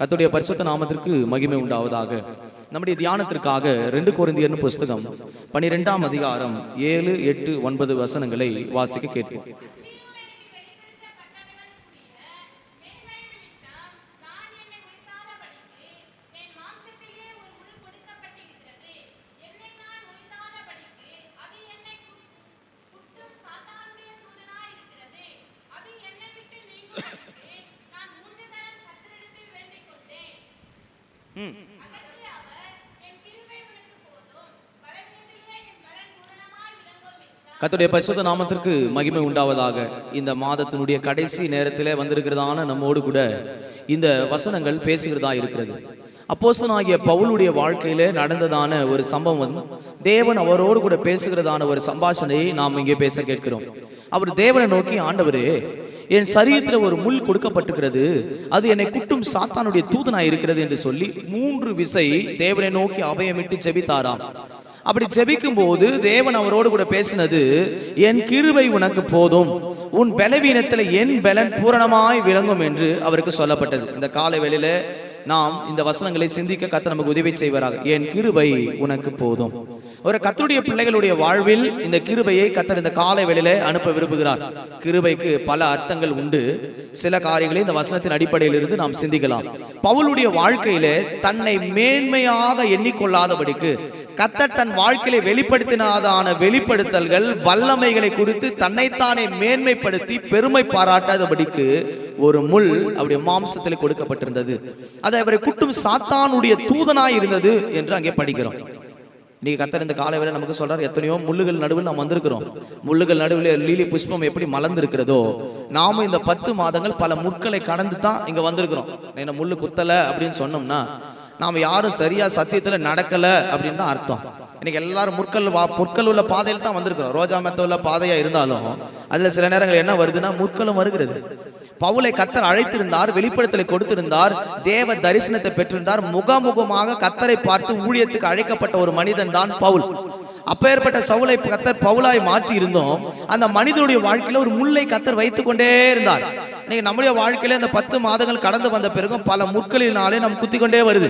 கர்த்தருடைய பரிசுத்த நாமத்திற்கு மகிமை உண்டாவதாக. நம்முடைய தியானத்திற்காக 2 கொரிந்தியர் புஸ்தகம் 12ஆம் அதிகாரம் 7, 8, 9 வசனங்களை வாசிக்க கேட்போம். கர்த்தருடைய பரிசுத்த நாமத்திற்கு மகிமை உண்டாவதாக. இந்த மாதத்தினுடைய கடைசி நேரத்திலே வந்திருக்கிறதான நம்மோடு கூட இந்த வசனங்கள் பேசுகிறதா இருக்கிறது. அப்போஸ்தலனாகிய பவுலுடைய வாழ்க்கையிலே நடந்ததான ஒரு சம்பவம், தேவன் அவரோடு கூட பேசுகிறதான ஒரு சம்பாஷணையை நாம் இங்கே பேச கேட்கிறோம். அவர் தேவனை நோக்கி, ஆண்டவரே, என் சரீரத்தில் ஒரு முள் கொடுக்கப்பட்டிருக்கிறது, அது என்னை குட்டும் சாத்தானுடைய தூதனாய் இருக்கிறது என்று சொல்லி 3 விசை தேவனை நோக்கி அபயமிட்டு ஜெபித்தாராம். அப்படி ஜெபிக்கும் போது தேவன் அவரோடு கூட பேசினது, என் கிருபை உனக்கு போதும், உன் பலவீனத்தில் என் பலன் பூரணமாய் விளங்கும் என்று அவருக்கு சொல்லப்பட்டது. இந்த காலை வேளையில நாம் இந்த வசனங்களை சிந்திக்க கர்த்தர் நமக்கு உதவி செய்வாராக. என் கிருபை உனக்கு போதும். ஒரு கர்த்தருடைய பிள்ளைகளுடைய வாழ்வில் இந்த கிருபையை கர்த்தர் இந்த காலை வேளையில அனுப்ப விரும்புகிறார். கிருபைக்கு பல அர்த்தங்கள் உண்டு. சில காரியங்களை இந்த வசனத்தின் அடிப்படையில் இருந்து நாம் சிந்திக்கலாம். பவுலுடைய வாழ்க்கையில தன்னை மேன்மையாக எண்ணிக்கொள்ளாதபடிக்கு கர்த்தர் தன் வாழ்க்கையில வெளிப்படுத்தினாதான வெளிப்படுத்தல்கள் வல்லமைகளை குறித்து தன்னைத்தானே மேன்மைப்படுத்தி பெருமை பாராட்டாதபடிக்கு ஒரு முள் அவருடைய மாம்சத்தில் கொடுக்கப்பட்டிருந்தது. அது அவரை குட்டும் சாத்தானுடைய தூதனாய் இருந்தது என்று அங்கே படிக்கிறோம். இன்னைக்கு கர்த்தர் இந்த காலை வேளை நமக்கு சொல்றார், எத்தனையோ முள்ளுகள் நடுவில் நாம் வந்திருக்கிறோம். முள்ளுகள் நடுவில் லீலி புஷ்பம் எப்படி மலர்ந்திருக்கிறதோ, நாமும் இந்த 10 மாதங்கள் பல முட்களை கடந்து தான் இங்க வந்திருக்கிறோம். என்ன முள்ளு குத்தல அப்படின்னு சொன்னோம்னா நாம் யாரும் சரியா சத்தியத்துல நடக்கல அப்படின்னு தான் அர்த்தம். இன்னைக்கு எல்லாரும் முற்கள் உள்ள பாதையில் தான் வந்திருக்கிறோம். ரோஜா மெத்த உள்ள பாதையா இருந்தாலும் அதுல சில நேரங்கள் என்ன வருதுன்னா முற்களும் வருகிறது. பவுலை கர்த்தர் அழைத்திருந்தார், வெளிப்படுத்தலை கொடுத்திருந்தார், தேவ தரிசனத்தை பெற்றிருந்தார். முகமுகமாக கர்த்தரை பார்த்து ஊழியத்துக்கு அழைக்கப்பட்ட ஒரு மனிதன் தான் பவுல். அப்பேற்பட்ட சவுலை கர்த்தர் பவுலாய் மாற்றி இருந்தோம். அந்த மனிதனுடைய வாழ்க்கையில ஒரு முல்லை கர்த்தர் வைத்துக் கொண்டே இருந்தார். இன்னைக்கு நம்முடைய வாழ்க்கையில இந்த 10 மாதங்கள் கடந்து வந்த பிறகும் பல முற்களினாலே நம்ம குத்தி கொண்டே வருது.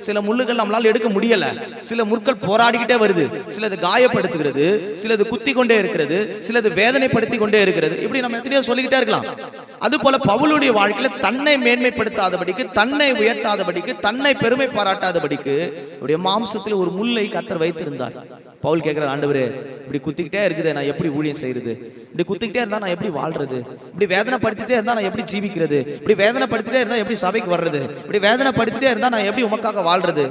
சில முள்ளுகள் நம்மளால எடுக்க முடியல, சில முற்கள் போராடிக்கிட்டே வருது, சிலது காயப்படுத்துகிறது, சிலது குத்தி கொண்டே இருக்கிறது, சிலது வேதனைப்படுத்தி கொண்டே இருக்கிறது. இப்படி நம்ம எத்தனையோ சொல்லிக்கிட்டே இருக்கலாம். அது போல பவுலுடைய வாழ்க்கையில தன்னை மேன்மைப்படுத்தாதபடிக்கு, தன்னை உயர்த்தாதபடிக்கு, தன்னை பெருமை பாராட்டாதபடிக்கு அவருடைய மாம்சத்தில் ஒரு முல்லை கர்த்தர் வைத்திருந்தார். பவுல் கேட்கிறார், ஆண்டவரே, இப்படி குத்திக்கிட்டே இருக்குது, நான் எப்படி ஊழியம் செய்யறது? இப்படி குத்திக்கிட்டே இருந்தா நான் எப்படி வாழ்றது? இப்படி வேதனைப்படுத்திட்டே இருந்தா நான் எப்படி ஜீவிக்கிறது? இப்படி வேதனைப்படுத்திட்டே இருந்தா எப்படி சபைக்கு வர்றது? இப்படி வேதனைப்படுத்திட்டே இருந்தா நான் எப்படி உமக்காக வாழ்றது?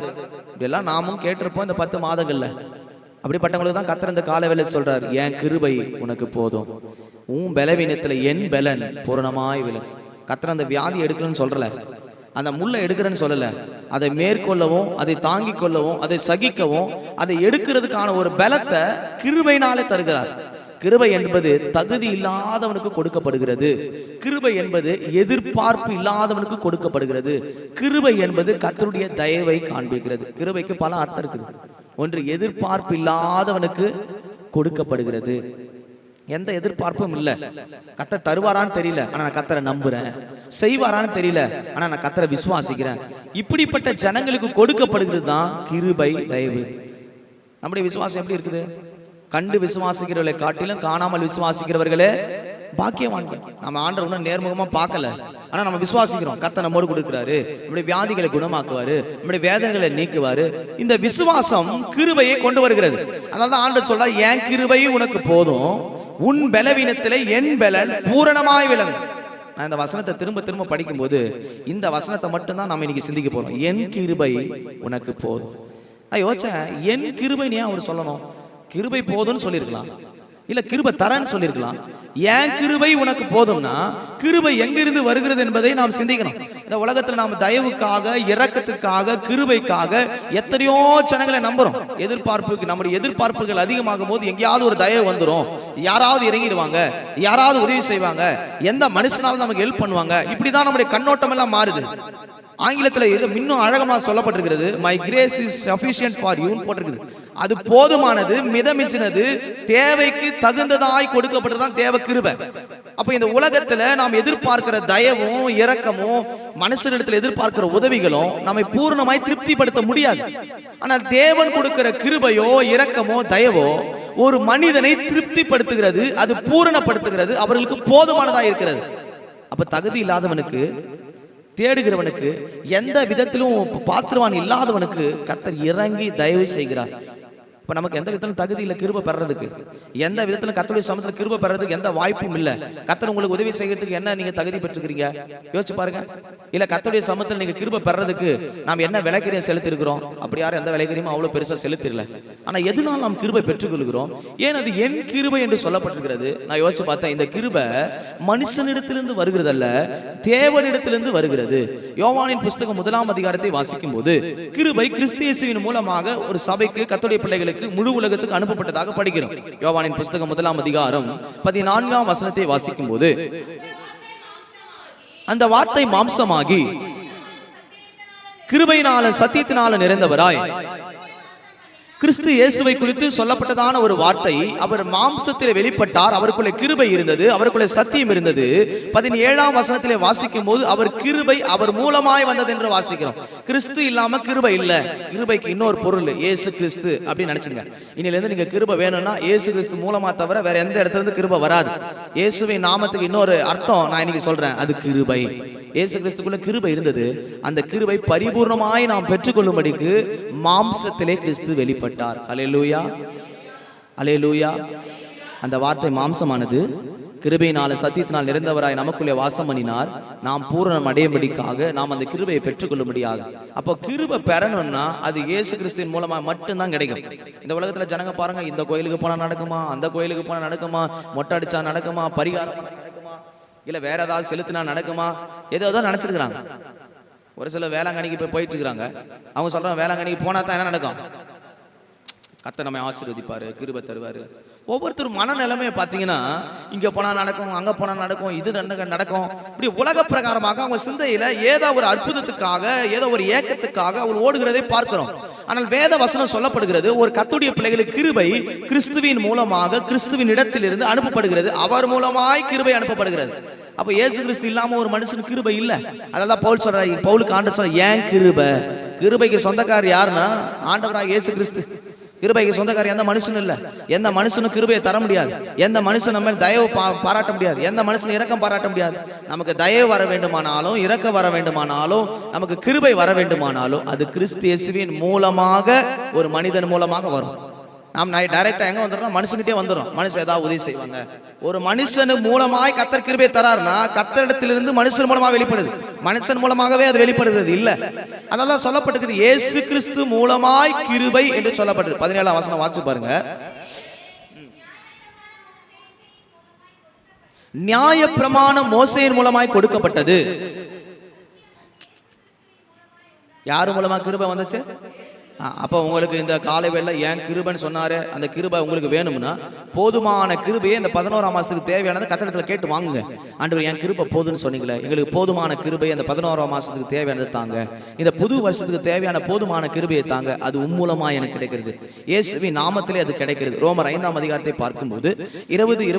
இப்படியெல்லாம் நாமும் கேட்டிருப்போம் இந்த 10 மாதங்கள்ல. அப்படிப்பட்டவங்களுக்கு தான் கர்த்தர் இந்த காலை வேளை சொல்றார், என் கிருபை உனக்கு போதும், உன் பலவீனத்துல என் பலன் பூரணமாய் விழும். கர்த்தர் அந்த வியாதி எடுக்கணும்னு சொல்றல, அந்த முள்ளை எடுக்கிறேன்னு சொல்லல, அதை மேற்கொள்ளவும், அதை தாங்கிக் கொள்ளவும், அதை சகிக்கவும், அதை எடுக்கிறதுக்கான ஒரு பலத்தை கிருபையினாலே தருகிறார். கிருபை என்பது தகுதி இல்லாதவனுக்கு கொடுக்கப்படுகிறது. கிருபை என்பது எதிர்பார்ப்பு இல்லாதவனுக்கு கொடுக்கப்படுகிறது. கிருபை என்பது கர்த்தருடைய தயவை காண்பிக்கிறது. கிருபைக்கு பல அர்த்தம் இருக்குது. ஒன்று, எதிர்பார்ப்பு இல்லாதவனுக்கு கொடுக்கப்படுகிறது. எந்த எதிர்பார்ப்பும் இல்லை. கர்த்தர் தருவாரான்னு தெரியல, ஆனா நான் கர்த்தரை நம்புறேன். செய்வாரான்னு தெரியல, ஆனா நான் கர்த்தரை விசுவாசிக்கிறேன். இப்படிப்பட்ட ஜனங்களுக்கு கொடுக்கப்படுகிறது தான் கிருபை, தயவு. நம்முடைய விசுவாசம் எப்படி இருக்குது? கண்டு விசுவாசிக்கிறவர்களை காட்டிலும் காணாமல் விசுவாசிக்கிறவர்களே பாக்கியவான்கள். நம்ம ஆண்டவர் இன்னும் நேர்முகமா பார்க்கல, ஆனா நம்ம விசுவாசிக்கிறோம். கர்த்தர் நம்மோடு கொடுக்கிறாரு, நம்முடைய வியாதிகளை குணமாக்குவாரு, நம்முடைய வேதனைகளை நீக்குவாரு. இந்த விசுவாசம் கிருபையை கொண்டு வருகிறது. அதனால ஆண்டவர் சொல்றார், என் கிருபை உனக்கு போதும், உன் பலவீனத்திலே என் பலன் பூரணமாய் விளங்கும். நான் இந்த வசனத்தை திரும்ப திரும்ப படிக்கும் போது இந்த வசனத்தை மட்டும்தான் நம்ம இன்னைக்கு சிந்திக்க போறோம். என் கிருபை உனக்கு போதும். நான் யோசிச்சேன், என் கிருபை ஏன் அவர் சொல்லணும்? கிருபை போதும்னு சொல்லியிருக்கலாம், இல்ல கிருபை தரன்னு சொல்லியிருக்கலாம். ஏன் கிருபை உனக்கு போதும்னா கிருபை எங்கிருந்து வருகிறது என்பதை நாம் சிந்திக்கணும். இந்த உலகத்துல நாம் தயவுக்காக, இரக்கத்துக்காக, கிருபைக்காக எத்தனையோ ஜனங்களை நம்புறோம். எதிர்பார்ப்புக்கு, நம்முடைய எதிர்பார்ப்புகள் அதிகமாகும் போது எங்கேயாவது ஒரு தயவு வந்துடும், யாராவது இறங்கிடுவாங்க, யாராவது உதவி செய்வாங்க, எந்த மனுஷனாவது நமக்கு ஹெல்ப் பண்ணுவாங்க. இப்படிதான் நம்முடைய கண்ணோட்டம் எல்லாம் மாறுது. ஆங்கிலத்தில் இன்னும் அழகமா சொல்லப்பட்டிருக்கிறது, my grace is sufficient for you போட்டிருக்குது. அது போதுமானது, மிதமிச்சினது, தேவைக்கு தகுந்ததாய் கொடுக்கப்பட்டதுதான் தேவ கிருபை. அப்ப இந்த உலகத்துல நாம் எதிர்பார்க்கிற தயவும் இரக்கமும் மனுஷனிடத்தில் எதிர்பார்க்கிற உதவிகளும் நம்மை பூர்ணமாய் திருப்திப்படுத்த முடியாது. ஆனால் தேவன் கொடுக்கிற கிருபையோ இரக்கமோ தயவோ ஒரு மனிதனை திருப்திப்படுத்துகிறது, அது பூரணப்படுத்துகிறது, அவர்களுக்கு போதுமானதா இருக்கிறது. அப்ப தகுதி இல்லாதவனுக்கு, தேடுகிறவனுக்கு, எந்த விதத்திலும் பாத்திரவான் இல்லாதவனுக்கு கர்த்தர் இறங்கி தயவு செய்கிறார். இப்ப நமக்கு எந்த விதத்திலும் தகுதி இல்லை கிருபை பெறறதுக்கு, எந்த விதத்திலும் கர்த்தருடைய சமூகத்தில் கிருபை பெறறதுக்கு எந்த வாய்ப்பும் இல்லை. கர்த்தர் உங்களுக்கு உதவி செய்யறதுக்கு என்ன நீங்க தகுதி பெற்றுக்கிறீங்க யோசிச்சு பாருங்க. இல்ல கர்த்தருடைய சமூகத்தில் நீங்க கிருபை பெறறதுக்கு நாம் என்ன விலைக்கரியம் செலுத்தி இருக்கிறோம்? அப்படி யாரும் எந்த விலைக்கரியும் அவ்வளவு பெருசா செலுத்திடல. ஆனா எதனால் நாம் கிருபை பெற்றுக்கொள்கிறோம்? ஏன் அது என் கிருபை என்று சொல்லப்பட்டிருக்கிறது. நான் யோசிச்சு பார்த்தேன், இந்த கிருபை மனுஷனிடத்திலிருந்து வருகிறதல்ல, தேவனிடத்திலிருந்து வருகிறது. யோவானின் புஸ்தகம் 1ஆம் அதிகாரத்தை வாசிக்கும் போது கிருபை கிறிஸ்து இயேசுவின் மூலமாக ஒரு சபைக்கு, கர்த்தருடைய பிள்ளைகளுக்கு, முழு உலகத்துக்கு அனுப்பப்பட்டதாக படிக்கிறோம். யோவானின் புஸ்தகம் 1ஆம் அதிகாரம் 14ஆம் வசனத்தை வாசிக்கும் போது, அந்த வார்த்தை மாம்சமாகி கிருபையினாலும் சத்தியத்தினாலும் நிறைந்தவராய், கிறிஸ்து இயேசுவை குறித்து சொல்லப்பட்டதான ஒரு வார்த்தை, அவர் மாம்சத்திலே வெளிப்பட்டார், அவருக்குள்ளே கிருபை இருந்தது, அவருக்குள்ளே சத்தியம் இருந்தது. 17ஆம் வசனத்திலே வாசிக்கும் போது அவர் கிருபை அவர் மூலமாய் வந்தது என்று வாசிக்கிறோம். கிறிஸ்து இல்லாம கிருபை இல்ல. கிருபைக்கு இன்னொரு பொருள் இயேசு கிறிஸ்து அப்படின்னு நினைச்சுங்க. இன்னில இருந்து நீங்க கிருபை வேணும்னா இயேசு கிறிஸ்து மூலமா தவிர வேற எந்த இடத்துல இருந்து கிருபை வராது. இயேசுவின் நாமத்துக்கு இன்னொரு அர்த்தம் நான் இன்னைக்கு சொல்றேன், அது கிருபை. இயேசு கிறிஸ்துக்குள்ள கிருபை இருந்தது. அந்த கிருபை பரிபூர்ணமாய் நாம் பெற்றுக்கொள்ளும்படிக்கு மாம்சத்திலே கிறிஸ்து வெளிப்பட்டார். அல்லேலூயா, அல்லேலூயா. அந்த வார்த்தை மாம்சமானது, கிருபையினால சத்தியத்தினால் நிறைந்தவராய் நமக்குள்ளே வாசம் பண்ணினார். நாம் பூரணம் அடையும்படிக்காக நாம் அந்த கிருபையை பெற்றுக்கொள்ளும்படியாக. அப்போ கிருபை பெறணும்னா அது இயேசு கிறிஸ்துவின் மூலமா மட்டும்தான் கிடைக்கும். இந்த உலகத்துல ஜனங்க பாருங்க, இந்த கோயிலுக்கு போனா நடக்குமா, அந்த கோயிலுக்கு போனா நடக்குமா, மொட்டை அடிச்சா நடக்குமா, பரிகாரம் இல்ல வேற ஏதாவது செலுத்தினா நடக்குமா, ஏதோ நினைச்சிருக்கிறாங்க. ஒரு சில வேளாங்கண்ணிக்கு போயிட்டு இருக்கிறாங்க. அவங்க சொல்றாங்க, வேளாங்கண்ணிக்கு போனா தான் என்ன நடக்கும்? கர்த்தர் நம்மை ஆசீர்வதிப்பாரு, கிருபை தருவாரு. ஒவ்வொருத்தரும் மனநிலைமையை பார்த்தீங்கன்னா, இங்க போனா நடக்கும், அங்க போனா நடக்கும், இது நடக்கும், இப்படி உலக பிரகாரமாக அவங்க சிந்தையில ஏதோ ஒரு அற்புதத்துக்காக, ஏதோ ஒரு ஏக்கத்துக்காக அவர் ஓடுகிறதை பார்க்கிறோம். ஆனால் வேத வசனம் சொல்லப்படுகிறது, ஒரு கர்த்தருடைய பிள்ளைகளுக்கு கிருபை கிறிஸ்துவின் மூலமாக, கிறிஸ்துவின் இடத்திலிருந்து அனுப்பப்படுகிறது. அவர் மூலமாய் கிருபை அனுப்பப்படுகிறது. அப்ப இயேசு கிறிஸ்து இல்லாம ஒரு மனுஷனுக்கு கிருபை இல்ல. அதெல்லாம் பவுல் சொல்றாரு, பவுலுக்கு ஆண்டவர் சொல்ற, ஏன் கிருபை? கிருபைக்கு சொந்தக்காரர் யாருன்னா ஆண்டவராக இயேசு கிறிஸ்து. கிருபைக்கு சொந்தக்காரர் எந்த மனுஷனும் இல்ல. எந்த மனுஷனும் கிருபையை தர முடியாது. எந்த மனுஷன் நம்ம தயவு பாராட்ட முடியாது. எந்த மனுஷன் இரக்கம் பாராட்ட முடியாது. நமக்கு தயவு வர வேண்டுமானாலும், இரக்கம் வர வேண்டுமானாலும், நமக்கு கிருபை வர வேண்டுமானாலும் அது கிறிஸ்து இயேசுவின் மூலமாக, ஒரு மனிதன் மூலமாக வரும். நாம் டைரக்டா எங்க வந்துடுறோம்? மனுஷன்கிட்டே வந்துடும். மனுஷன் ஏதாவது உதவி செய்வாங்க. ஒரு மனுஷனு மூலமாய் கர்த்தர் கிருபை தராருன்னா கர்த்தரிடத்திலிருந்து மனுஷன் மூலமாக வெளிப்படுது. மனுஷன் மூலமாகவே அது வெளிப்படுகிறது இல்ல. அதெல்லாம் சொல்லப்பட்டிருக்குது, இயேசு கிறிஸ்து மூலமாய் கிருபை என்று சொல்லப்பட்டிருக்கு. 17ஆம் வசனம் வாசிச்சு பாருங்க. நியாயப்பிரமாணம் மோசேயின் மூலமாய் கொடுக்கப்பட்டது. யாரு மூலமா கிருபை வந்துச்சு? அப்ப உங்களுக்கு இந்த காலை வேளை ஏன் கிருபைன்னு சொன்னாரு, அந்த கிருபை உங்களுக்கு வேணும்னா போதுமான கிருபையை இந்த 11ஆம் மாசத்துக்கு தேவையானதை கர்த்தரிடத்துல கேட்டு வாங்குங்க. ஆண்டவர் என் கிருபை போதுன்னு சொன்னீங்களே, எங்களுக்கு போதுமான கிருபை அந்த 11ஆம் மாசத்துக்கு தேவையானதை தாங்க, இந்த புது வருஷத்துக்கு தேவையான போதுமான கிருபையை தாங்க, அது உம்மூலமா எனக்கு கிடைக்கிறது. இயேசுவின் நாமத்திலே அது கிடைக்கிறது. ரோமர் 5ஆம் அதிகாரத்தை பார்க்கும்போது 20,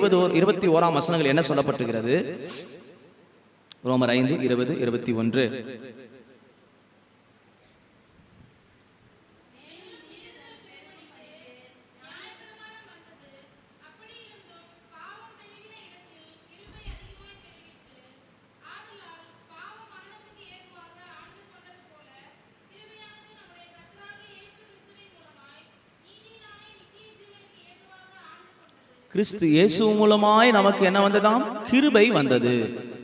21ஆம் வசனங்கள் என்ன சொல்லப்பட்டிருக்கிறது? ரோமர் 5, 20, 21. கிறிஸ்து இயேசு மூலமாய் நமக்கு என்ன வந்ததாம்? கிருபை வந்தது.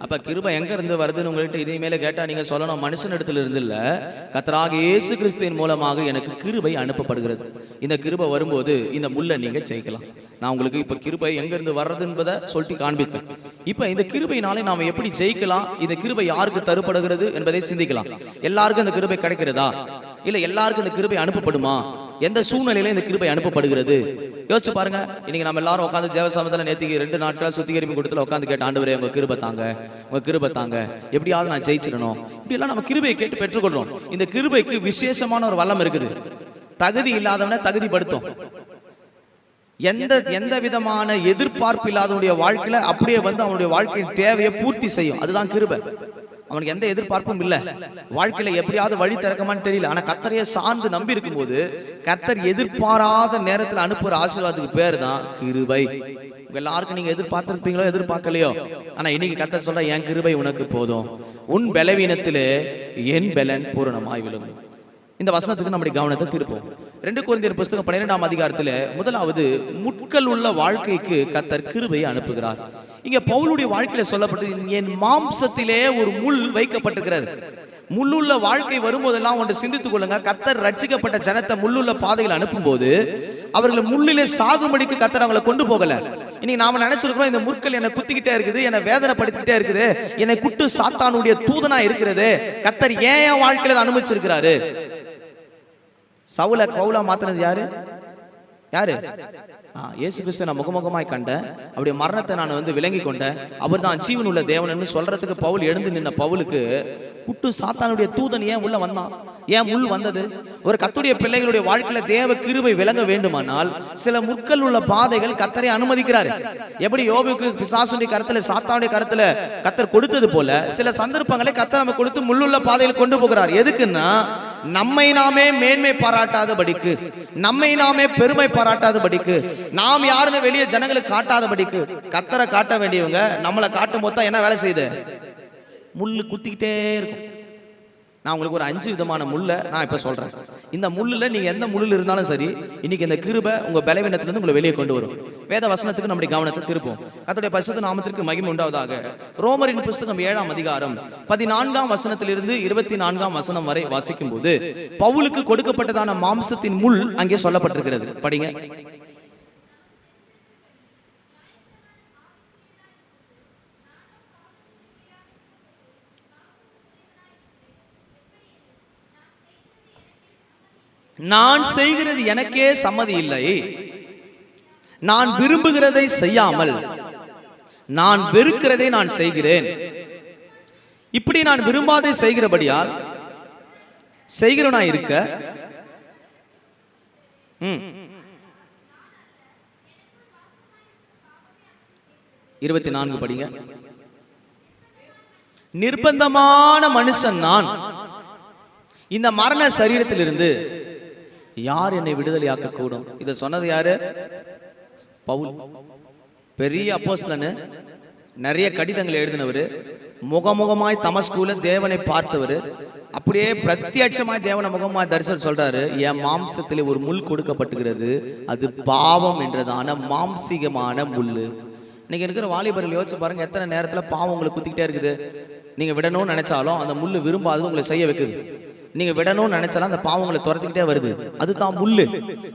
அப்ப கிருபை எங்க இருந்து வருதுன்னு உங்கள்கிட்ட இதே மேல கேட்டா நீங்க சொல்லணும், மனுஷன் இடத்துல இருந்து இல்ல, கர்த்தராகிய இயேசு கிறிஸ்துவின் மூலமாக எனக்கு கிருபை அனுப்பப்படுகிறது. இந்த கிருபை வரும்போது இந்த முள்ள நீங்க ஜெயிக்கலாம். நான் உங்களுக்கு இப்ப கிருபை எங்க இருந்து வர்றது என்பதை சொல்லிட்டு காண்பித்தேன். இப்ப இந்த கிருபையினாலே நாம எப்படி ஜெயிக்கலாம், இந்த கிருபை யாருக்கு தரப்படுகிறது என்பதை சிந்திக்கலாம். எல்லாருக்கும் இந்த கிருபை கிடைக்கிறதா, இல்ல எல்லாருக்கும் இந்த கிருபை அனுப்பப்படுமா, எந்த சூழ்நிலையில இந்த கிருபை அனுப்பப்படுகிறது? யோசிச்சு பாருங்க. இன்னைக்கு நம்ம எல்லாரும் உட்காந்து தேவசமத்துல நேற்றுக்கு 2 நாட்கள் சுத்திகரிப்பு கூட்டத்துல உட்காந்து கேட்ட, ஆண்டவரே உங்க கிருபை தாங்க, உங்க கிருபை தாங்க, எப்படியாவது நான் ஜெயிச்சிடணும். இப்படி எல்லாம் நம்ம கிருபையை கேட்டு பெற்றுக்கொள்றோம். இந்த கிருபைக்கு விசேஷமான ஒரு வல்லம் இருக்குது. தகுதி இல்லாதவனை தகுதிப்படுத்தும். எந்த விதமான எதிர்பார்ப்பு இல்லாதவனுடைய வாழ்க்கையில அப்படியே வந்து அவனுடைய வாழ்க்கையின் தேவையை பூர்த்தி செய்யும். அதுதான் கிருபை. அவனுக்கு எந்த எதிர்பார்ப்பும் இல்ல, வாழ்க்கையில எப்படியாவது வழி திறக்கமான்னு தெரியல, ஆனா கர்த்தரையே சார்ந்து நம்பி இருக்கும் போது கர்த்தர் எதிர்பாராத நேரத்தில் அனுப்புற ஆசீர்வாதத்துக்கு பேர் தான் கிருபை. எல்லாருக்கும் நீங்க எதிர்பார்த்திருப்பீங்களோ எதிர்பார்க்கலையோ, ஆனா இன்னைக்கு கர்த்தர் சொல்ற, என் கிருபை உனக்கு போதும், உன் பலவீனத்திலே என் பலன் பூரணமாய் விளங்கும். இந்த வசனத்துக்கு நம்முடைய கவனத்தை திருப்போம். 2 கொரிந்தியர் புத்தகம் 12ஆம் அதிகாரத்துல முதலாவது முட்கள் உள்ள வாழ்க்கைக்கு கர்த்தர் கிருபையை அனுப்புகிறார். இங்க பவுலுடைய வாழ்க்கையில சொல்லப்பட்டது, என் மாம்சத்திலே ஒரு முள் வைக்கப்பட்டிருக்கிறது. முள்ளுள்ள வாழ்க்கை வரும்போதெல்லாம் ஒன்று சிந்தித்துக் கொள்ளுங்க. கர்த்தர் ரட்சிக்கப்பட்ட ஜனத்தை முள்ளுள்ள பாதையில் அனுப்பும் போது அவர்களை முள்ளிலே சாகும்படிக்கு கர்த்தர் அவங்களை கொண்டு போகல. இன்னைக்கு நாம நினைச்சிருக்கிறோம், இந்த முற்கள் என்னை குத்திக்கிட்டே இருக்குது, என்னை வேதனைப்படுத்திக்கிட்டே இருக்குது, என்னை குட்டு சாத்தானுடைய தூதனா இருக்கிறது, கர்த்தர் ஏன் என் வாழ்க்கையில அனுமதிச்சிருக்கிறாரு? சவுல பவுலா மாத்தினது யாரு? இயேசு கிறிஸ்து நான் முகமுகமாய் கண்டேன், அவருடைய மரணத்தை நான் வந்து விளங்கி கொண்டேன், அவர் தான் ஜீவன் உள்ள தேவன் சொல்றதுக்கு பவுல் எழுந்து நின்ன பவுலுக்கு குட்டு சாத்தானுடைய தூதன் ஏன் உள்ள வந்தான்? ஏன் முள் வந்தது? ஒரு கர்த்தருடைய பிள்ளைகளுடைய வாழ்க்கையில தேவ கிருபை விளங்க வேண்டுமானால் சில முற்கள் உள்ள பாதைகள் கர்த்தரை அனுமதிக்கிறார். எப்படி யோபுக்கு பிசாசுடைய கருத்துல சாத்தானுடைய கருத்துல கர்த்தர் கொடுத்தது போல சில சந்தர்ப்பங்களை கர்த்தர் நம்ம கொடுத்து முள்ளுள்ள பாதையில் கொண்டு போகிறார். எதுக்குன்னா நம்மை நாமே மேன்மை பாராட்டாதபடிக்கு, நம்மை நாமே பெருமை பாராட்டாதபடிக்கு, நாம் யாருன்னு வெளியே ஜனங்களுக்கு காட்டாதபடிக்கு. கர்த்தரை காட்ட வேண்டியவங்க நம்மளை காட்டும் போது என்ன வேலை செய்யுது? முள்ளு குத்திக்கிட்டே இருக்கும். நான் உங்களுக்கு ஒரு 5 விதமான முள்ளை நான் இப்ப சொல்றேன். இந்த முள்ளுல நீங்க எந்த முள்ளில் இருந்தாலும் சரி, இன்னைக்கு இந்த கிருபை உங்க பலவீனத்திலிருந்து உங்களை வெளியே கொண்டு வரும். வேத வசனத்துக்கு நம்முடைய கவனத்தை திருப்போம். கர்த்தருடைய பரிசுத்த நாமத்திற்கு மகிமை உண்டாவதாக. ரோமரின் புத்தகம் 7ஆம் அதிகாரம் 14ஆம் வசனத்திலிருந்து 24ஆம் வசனம் வரை வாசிக்கும் போது பவுலுக்கு கொடுக்கப்பட்டதான மாம்சத்தின் முள் அங்கே சொல்லப்பட்டிருக்கிறது. படிங்க. நான் செய்கிறது எனக்கே சம்மதி இல்லை, நான் விரும்புகிறதை செய்யாமல் நான் வெறுக்கிறதை நான் செய்கிறேன். இப்படி நான் விரும்பாதை செய்கிறபடியால் செய்கிறவனா இருக்க 24 படிங்க. நிர்பந்தமான மனுஷன் நான், இந்த மரண சரீரத்திலிருந்து யார் என்னை விடுதலையாக்க கூடும்? இதை சொன்னது யாரு? பவுல். பெரிய அப்போஸ்தலன், நிறைய கடிதங்களை எழுதினவர், முகமுகமாய் தமஸ்குல தேவனை பார்த்தவர், அப்படியே பிரத்யட்சமாய் தேவனை முகமாய் தரிசனம் சொல்றாரு. என் மாம்சத்திலே ஒரு முள் கொடுக்கப்பட்டுகிறது, அது பாவம் என்றதான மாம்சீகமான முள்ளு. இன்னைக்கு இருக்கிற வாலிபர்கள் யோசிச்சு பாருங்க, எத்தனை நேரத்துல பாவம் உங்களை குத்திக்கிட்டே இருக்குது. நீங்க விடணும்னு நினைச்சாலும் அந்த முள்ளு விரும்பாதது உங்களை செய்ய வைக்குது. நீங்க விடணும்னு நினைச்சாலும் அந்த பாவங்களை துரத்திக்கிட்டே வருது. அதுதான் முள்ளு.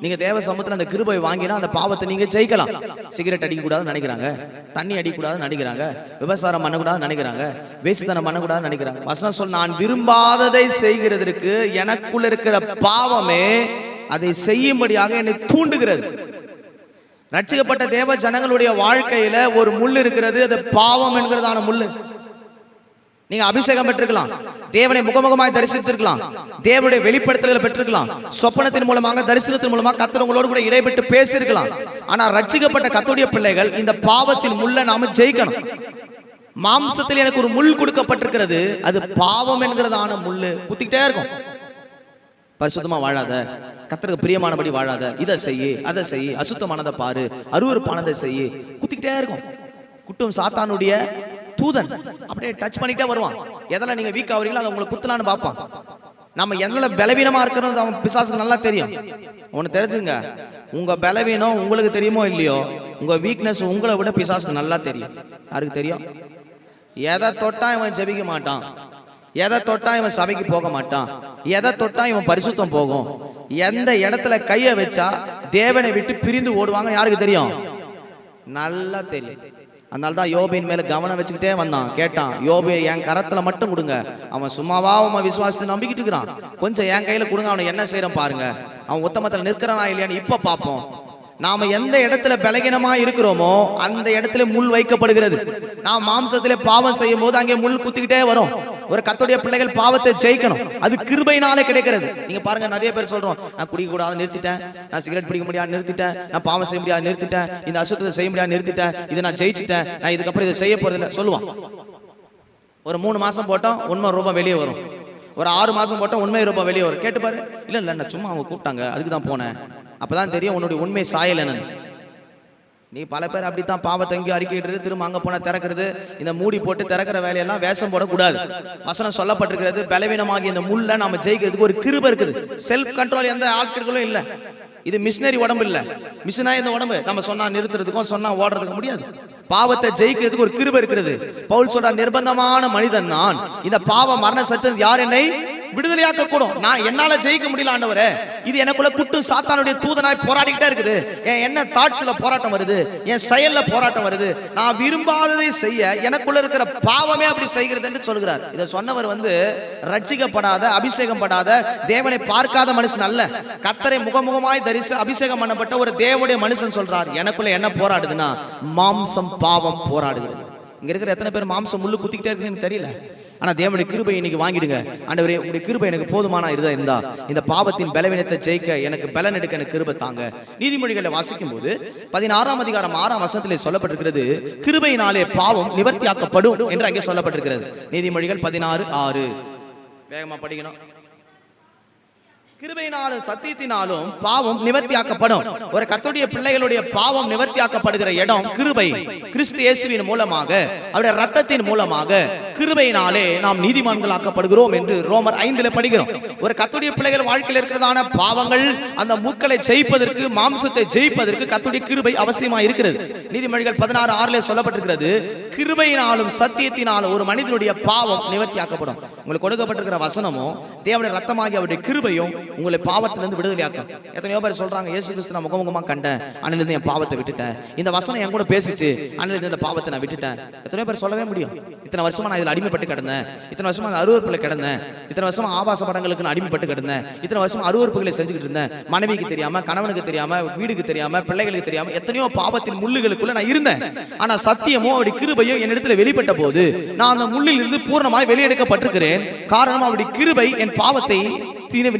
நீங்க தேவ சமூகத்துல அந்த கிருபை வாங்கினா அந்த பாவத்தை நீங்க ஜெயிக்கலாம். சிகரெட் அடிக்க கூடாதுன்னு நினைக்கிறாங்க, தண்ணி அடிக்கூடாதுன்னு நினைக்கிறாங்க, விபசாரம் பண்ணக்கூடாதுன்னு நினைக்கிறாங்க, வேசித்தனம் பண்ணக்கூடாதுன்னு நினைக்கிறாங்க. வசனம் சொல், நான் விரும்பாததை செய்கிறதற்கு எனக்குள்ள இருக்கிற பாவமே அதை செய்யும்படியாக என்னை தூண்டுகிறது. ரட்சிக்கப்பட்ட தேவ ஜனங்களுடைய வாழ்க்கையில ஒரு முள் இருக்கிறது, அது பாவம் என்கிறதான முள்ளு. நீங்க அபிஷேகம் பெற்றிருக்கலாம், தேவனை முகமுகமாய் தரிசித்திருக்கலாம், தேவனுடைய வெளிப்படுத்தல்களை பெற்றிருக்கலாம், சொப்பனத்தின் மூலமாக தரிசனத்தின் மூலமாக கர்த்தர் உங்களோடு கூட இடைப்பட்டு பேசியிருக்கலாம். ஆனா ரட்சிக்கப்பட்ட கர்த்தருடைய பிள்ளைகள் இந்த பாவத்தின் முள்ள நாம ஜெயிக்கணும். மாம்சத்தில் எனக்கு ஒரு முள் கொடுக்கப்பட்டிருக்கிறது, அது பாவம் என்கிறதான முள்ளு குத்திக்கிட்டே இருக்கும். பரிசுத்தமா வாழாத, கர்த்தருக்கு பிரியமானபடி வாழாத, இதை செய்யு அதை செய்யு, அசுத்தமானதை பாரு, அருவருப்பானதை செய்யு, குத்திக்கிட்டே இருக்கும். குட்டும் சாத்தானுடைய தூதன் அப்படியே டச் பண்ணிட்டே வருவான். எதெல்லாம் நீங்க வீக் ஆகுறீங்களோ அதை உங்களை குத்தலான்னு பார்ப்பான். நம்ம எதில் பலவீனமா இருக்கிறோம் அவன் பிசாசுக்கு நல்லா தெரியும். ஒன்று தெரிஞ்சுங்க, உங்க பலவீனம் உங்களுக்கு தெரியுமோ இல்லையோ, உங்க வீக்னஸ் உங்களை விட பிசாசுக்கு நல்லா தெரியும். யாருக்கு தெரியும்? எதை தொட்டா இவன் ஜெபிக்க மாட்டான், எதை தொட்டா இவன் சபைக்கு போக மாட்டான், எதை தொட்டா இவன் பரிசுத்தம் போகும், எந்த இடத்துல கையை வச்சா தேவனை விட்டு பிரிந்து ஓடுவாங்க யாருக்கு தெரியும்? நல்லா தெரியும். அதனால தான் யோபின் மேல கவனம் வச்சுக்கிட்டே வந்தான். கேட்டான், யோபு என் கரத்துல மட்டும் கொடுங்க. அவன் சும்மாவா அவன் விசுவாசத்தை நம்பிக்கிட்டு இருக்கிறான், கொஞ்சம் என் கையில கொடுங்க, அவனை என்ன செய்யறான் பாருங்க, அவன் உத்தமத்தில் நிற்கிறானா இல்லையான்னு இப்ப பார்ப்போம். நாம எந்த இடத்துல பலகீனமா இருக்கிறோமோ அந்த இடத்துல முள் வைக்கப்படுகிறது. நாம் மாம்சத்திலே பாவம் செய்யும் போது அங்கே முள் குத்திக்கிட்டே வரும். ஒரு கர்த்தருடைய பிள்ளைகள் பாவத்தை ஜெயிக்கணும், அது கிருபையினாலே கிடைக்கிறது. நீங்க பாருங்க, நிறைய பேர் சொல்றோம், நான் குடிக்க கூடாது நிறுத்திட்டேன், நான் சிகரெட் பிடிக்க முடியாது நிறுத்திட்டேன், நான் பாவம் செய்ய முடியாது நிறுத்திட்டேன், இந்த அசுத்தத்தை செய்ய முடியாது நிறுத்திட்டேன், இதை நான் ஜெயிச்சிட்டேன், நான் இதுக்கப்புறம் இதை செய்ய போறதில்லை சொல்லுவான். ஒரு 3 மாசம் போட்டோம் உண்மை ரூபாய் வெளியே வரும், ஒரு 6 மாசம் போட்டோம் உண்மை ரூபாய் வெளியே வரும். கேட்டு பாரு, இல்ல இல்ல நான் சும்மா அவங்க கூப்பிட்டாங்க அதுக்கு தான் போனேன், அப்பதான் தெரியும் உன்னுடைய உண்மை சாயல் என்னன்னு. நீ பல பேர் அப்படித்தான் பாவத்தை எங்கேயும் அறிக்கையிடுறது, திரும்ப அங்க போன திறக்கிறது, இந்த மூடி போட்டு திறக்கிற வேலையெல்லாம் வேஷம் போடக்கூடாது. வசனம் சொல்லப்பட்டிருக்கிறது, பலவீனமாகி இந்த முள்ள நாம ஜெயிக்கிறதுக்கு ஒரு கிருபை இருக்குது. செல்ஃப் கண்ட்ரோல் எந்த ஆட்களும் இல்ல. இது மிஷினரி உடம்பு இல்ல, மிஷினா இந்த உடம்பு. நம்ம சொன்னா நிறுத்துறதுக்கும் சொன்னா ஓடுறதுக்கும் முடியாது. பாவத்தை ஜெயிக்கிறதுக்கு ஒரு கிருபை இருக்கிறது. பவுல் சொல்ற, நிர்பந்தமான மனிதன் நான், இந்த பாவ மரண சட்டம் யார் என்னை விடுதலையாக்க கூடும், நான் என்னால ஜெயிக்க முடியல ஆண்டவரே, இது எனக்குள்ள குட்டும் சாத்தானுடைய தூதனாய் போராடிக்கிட்டே இருக்குது. என்ன தாட்ஸ்ல போராட்டம் வருது, என் செயல்ல போராட்டம் வருது, நான் விரும்பாததை செய்ய எனக்குள்ள இருக்கிற பாவமே அப்படி செய்கிறது என்று சொல்கிறார். இதை சொன்னவர் ரட்சிக்கப்படாத, அபிஷேகம் படாத, தேவனை பார்க்காத மனுஷன் அல்ல, கர்த்தரை முகமுகமாய் தரிசி அபிஷேகம் பண்ணப்பட்ட ஒரு தேவனுடைய மனுஷன் சொல்றார், எனக்குள்ள என்ன போராடுதுன்னா மாம்சம் பாவம் போராடுகிறது. இங்க இருக்கிற எத்தனை பேர் மாம்சம் முள்ளு குத்திக்கிட்டே இருக்குன்னு தெரியல. ஆனா தேவனுடைய கிருபை இன்னைக்கு வாங்கிடுங்க. ஆண்டவரே உங்களுடைய கிருபை எனக்கு போதுமான இருந்தா இந்த பாவத்தின் பலவீனத்தை ஜெயிக்க எனக்கு பலன் எடுக்க எனக்கு கிருபை தாங்க. நீதிமொழிகளை வாசிக்கும் போது 16ஆம் அதிகாரம் 6ஆம் வசனத்திலே சொல்லப்பட்டிருக்கிறது, கிருபையினாலே பாவம் நிவர்த்தியாக்கப்படும் என்று அங்கே சொல்லப்பட்டிருக்கிறது. நீதிமொழிகள் 16:6. வேகமா படிக்கணும். கிருபையினாலும் சத்தியத்தினாலும் பாவம் நிவர்த்தியாக்கப்படும். ஒரு கர்த்தருடைய பிள்ளைகளுடைய பாவம் நிவர்த்தியாக்கப்படுகிற இடம் கிருபை. கிறிஸ்து இயேசுவின் மூலமாக, அவருடைய ரத்தத்தின் மூலமாக கிருபையினாலே நாம் நீதிமான்களாக்கப்படுகிறோம் என்று ரோமர் 5 படிக்கிறோம். ஒரு கர்த்தருடைய பிள்ளைகள் வாழ்க்கையில் இருக்கிறதான பாவங்கள், அந்த முக்களை ஜெயிப்பதற்கு, மாம்சத்தை ஜெயிப்பதற்கு கர்த்தருடைய கிருபை அவசியமா இருக்கிறது. நீதிமொழிகள் 16:6 சொல்லப்பட்டிருக்கிறது, கிருபையினாலும் சத்தியத்தினாலும் ஒரு மனிதனுடைய பாவம் நிவர்த்தியாக்கப்படும். உங்களுக்கு கொடுக்கப்பட்டிருக்கிற வசனமும் தேவனுடைய ரத்தமாகி அவருடைய கிருபையும் உங்களை பாவத்திலிருந்து விடுதலையாக்கும். எத்தனையோ பேர் சொல்றாங்க, இயேசு கிறிஸ்து நான் முகமுகமா கண்டேன், அன்னிலிருந்து என் பாவத்தை விட்டுட்டேன், இந்த வசனம் என் கூட பேசிச்சு, அன்னிலிருந்து இந்த பாவத்தை நான் விட்டுட்டேன். எத்தனையோ பேர் சொல்லவே முடியும், இத்தனை வருஷமா நான் இதில் அடிமைப்பட்டு கிடந்தேன், இத்தனை வருஷமா அருவறுப்புல கிடந்தேன், இத்தனை வருஷமா ஆபாச படங்களுக்கு அடிமைப்பட்டு கிடந்தேன், இத்தனை வருஷமா அருவறுப்புகளை செஞ்சுக்கிட்டு இருந்தேன், மனைவிக்கு தெரியாம, கணவனுக்கு தெரியாம, வீடுக்கு தெரியாம, பிள்ளைகளுக்கு தெரியாம, எத்தனையோ பாவத்தின் முள்ளுகளுக்குள்ள நான் இருந்தேன். ஆனா சத்தியமோ அவருடைய கிருபையோ என்னிடத்தில் வெளிப்பட்ட போது நான் அந்த முள்ளில் இருந்து பூர்ணமாய் வெளியெடுக்கப்பட்டிருக்கிறேன். காரணம் அவருடைய கிருபை என் பாவத்தை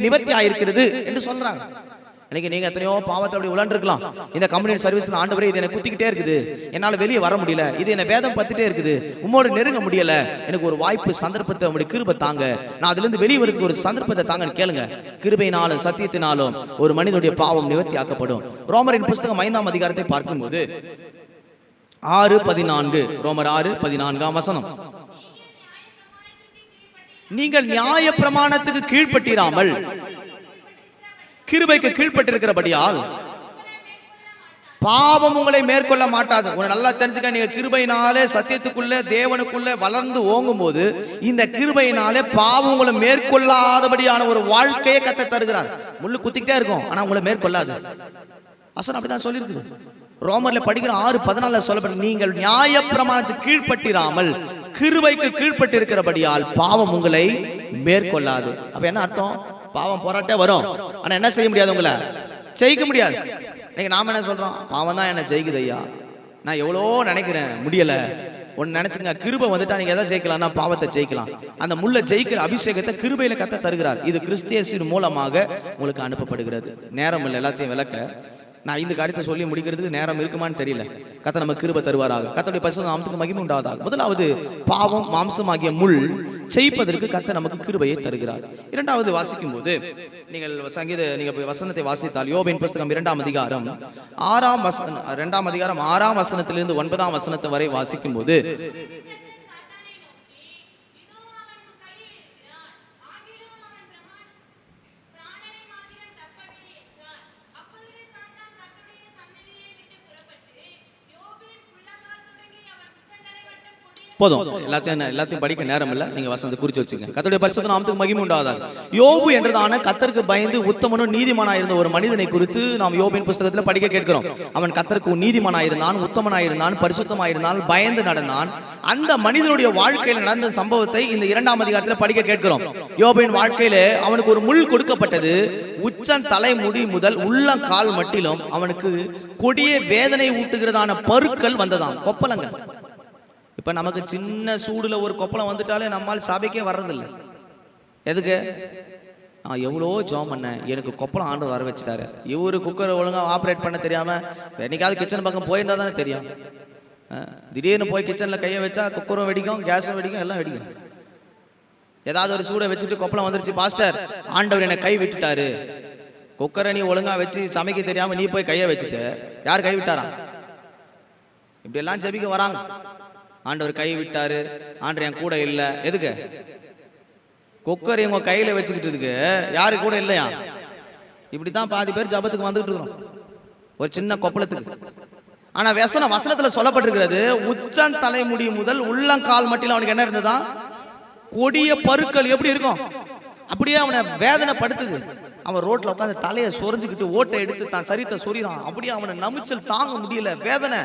நிவர்த்தி ஆயிருக்கிறது என்று சொல்றாங்க. இன்னைக்கு நீங்க எத்தனையோ பாவத்தை அப்படி உழண்டிருக்கலாம். இந்த கம்யூனிட்டி சர்வீஸ்ல ஆண்டவரே இது என்ன குத்திக்கிட்டே இருக்குது, என்னால வெளியே வர முடியல, இது என்ன வேதம் பத்திட்டே இருக்குது, உம்மோடு நெருங்க முடியல, எனக்கு ஒரு வாய்ப்பு சந்தர்ப்பத்தை உங்களுடைய கிருபை தாங்க, நான் அதுல இருந்து வெளியே வரதுக்கு ஒரு சந்தர்ப்பத்தை தாங்கன்னு கேளுங்க. கிருபையினாலும் சத்தியத்தினாலும் ஒரு மனிதனுடைய பாவம் நிவர்த்தி ஆக்கப்படும். ரோமரின் புஸ்தகம் 5ஆம் அதிகாரத்தை பார்க்கும்போது 6:14, ரோமர் 6:14 வசனம், நீங்கள் நியாய பிரமாணத்துக்கு கீழ்ப்பட்டிராமல் கிருபைக்கு கீழ்ப்பட்டிருக்கிறபடியால் பாவம் உங்களை மேற்கொள்ள மாட்டாது. உங்களை நல்லா தெரிஞ்சுக்க, நீங்க கிருபையினாலே சத்தியத்துக்குள்ள தேவனுக்குள்ள வளர்ந்து ஓங்கும் போது இந்த கிருபையினாலே பாவம் உங்களை மேற்கொள்ளாதபடியான ஒரு வாழ்க்கையை கத்த தருகிறார். முள்ளு குத்திக்கிட்டே இருக்கும், ஆனா உங்களை மேற்கொள்ளாது. வசனம் அப்படிதான் சொல்லியிருக்குது. ரோமர்ல படிக்கிற 6:14 சொல்லப்பட்ட, நீங்கள் நியாய பிரமாணத்துக்கு கீழ்ப்பட்டிராமல் கிருபைக்கு கீழ்ப்பட்டு இருக்கிறபடியால் பாவம் உங்களை மேற்கொள்ளாது. அப்ப என்ன அர்த்தம்? பாவம் போராட்டே வரும், ஆனா என்ன செய்ய முடியாது, உங்களை ஜெயிக்க முடியாது. இன்னைக்கு நாம என்ன சொல்றோம், பாவம் தான் என்ன ஜெயிக்குது ஐயா, நான் எவ்வளோ நினைக்கிறேன் முடியல. ஒன்னு நினைச்சுங்க, கிருபை வந்துட்டா நீங்க எதை ஜெயிக்கலாம்னா பாவத்தை ஜெயிக்கலாம். அந்த முள்ள ஜெயிக்கிற அபிஷேகத்தை கிருபையில கத்த தருகிறார். இது கிறிஸ்து இயேசுவின் மூலமாக உங்களுக்கு அனுப்பப்படுகிறது. நேரம் இல்லை எல்லாத்தையும் விளக்க, நான் இந்த காரியத்தை சொல்லி முடிக்கிறதுக்கு நேரம் இருக்குமான்னு தெரியல. கர்த்தர் நமக்கு கிருபை தருவாராக. கர்த்தருடைய பரிசுத்த நாமத்துக்கு மகிமை உண்டாவதாக. முதலாவது, பாவம் மாம்சமாகிய முள் ஜெயிப்பதற்கு கர்த்தர் நமக்கு கிருபையை தருகிறார். இரண்டாவது வாசிக்கும் போது நீங்கள் நீங்க வசனத்தை வாசித்தால், யோபின் புஸ்தகம் 2ஆம் அதிகாரம் 6ஆம் வசனத்திலிருந்து 9ஆம் வசனத்தை வரை வாசிக்கும் போது, போதும், எல்லாத்தையும் படிக்க நேரம் இல்லை. நீங்க வசனத்தை குறிச்சு வச்சுங்க. கர்த்தருடைய பரிசுத்த நாமத்துக்கு மகிமை உண்டாவதாக. யோபு என்றதான கர்த்தருக்கு பயந்து உத்தமனும் நீதிமானாய் இருந்த ஒரு மனிதனை குறித்து நாம் யோபின் புஸ்தகத்தில் படிக்க கேட்கிறோம். அவன் கர்த்தருக்கு நீதிமானாய் இருந்தான், உத்தமனாய் இருந்தான், பரிசுத்தமாய் இருந்தான், பயந்து நடந்தான். அந்த மனிதனுடைய வாழ்க்கையில் நடந்த சம்பவத்தை இந்த 2ஆம் அதிகாரத்தில் படிக்க கேட்கிறோம். யோபின் வாழ்க்கையில அவனுக்கு ஒரு முள் கொடுக்கப்பட்டது. உச்சம் தலைமுடி முதல் உள்ளங்கால் மட்டிலும் அவனுக்கு கொடிய வேதனை ஊட்டுகிறதான பருக்கள் வந்ததாம், கொப்பளங்கள். இப்ப நமக்கு சின்ன சூடுல ஒரு கொப்பளம் வந்துட்டாலே நம்மால் சபைக்கே வர்றதில்லை. எதுக்கு? எவ்வளோ ஜாம் பண்ண, எனக்கு கொப்பளம் ஆண்டு வர வச்சுட்டாரு. இவரு குக்கரை ஒழுங்கா ஆப்ரேட் பண்ண தெரியாம என்னைக்காவது கிச்சன் பக்கம் போயிருந்தா தானே தெரியும். திடீர்னு போய் கிச்சன்ல கையை வச்சா குக்கரும் வெடிக்கும், கேஸும் வெடிக்கும், எல்லாம் வெடிக்கும். ஏதாவது ஒரு சூடை வச்சுட்டு கொப்பளம் வந்துருச்சு, பாஸ்டர் ஆண்டவர் என்னை கை விட்டுட்டாரு. குக்கரை நீ ஒழுங்கா வச்சு சமைக்க தெரியாம நீ போய் கையை வச்சுட்டு யார் கை விட்டாரா? இப்படி எல்லாம் ஜெபிக்க வராங்க. ஆண்டவர் கை விட்டாரு, ஆண்டவர் என் கூட இல்ல. எதுக்கு? குக்கர் இவங்க கையில வச்சுக்கிட்டதுக்கு யாரு கூட இல்லையா? இப்படித்தான் பாதி பேர் ஜபத்துக்கு வந்துட்டு இருக்கோம், ஒரு சின்ன கொப்பளத்துக்கு. ஆனா வசனத்துல சொல்லப்பட்டிருக்கிறது, உச்சம் தலைமுடி முதல் உள்ளங்கால் மட்டில் அவனுக்கு என்ன இருந்ததா? கொடிய பருக்கள். எப்படி இருக்கும்? அப்படியே அவனை வேதனை படுத்துது. அவன் ரோட்ல உட்காந்து தலையை சொரிஞ்சுக்கிட்டு ஓட்டை எடுத்து தான் சரீரத்தை சொறிறான். அப்படியே அவனை நமிச்சல் தாங்க முடியல, வேதனை.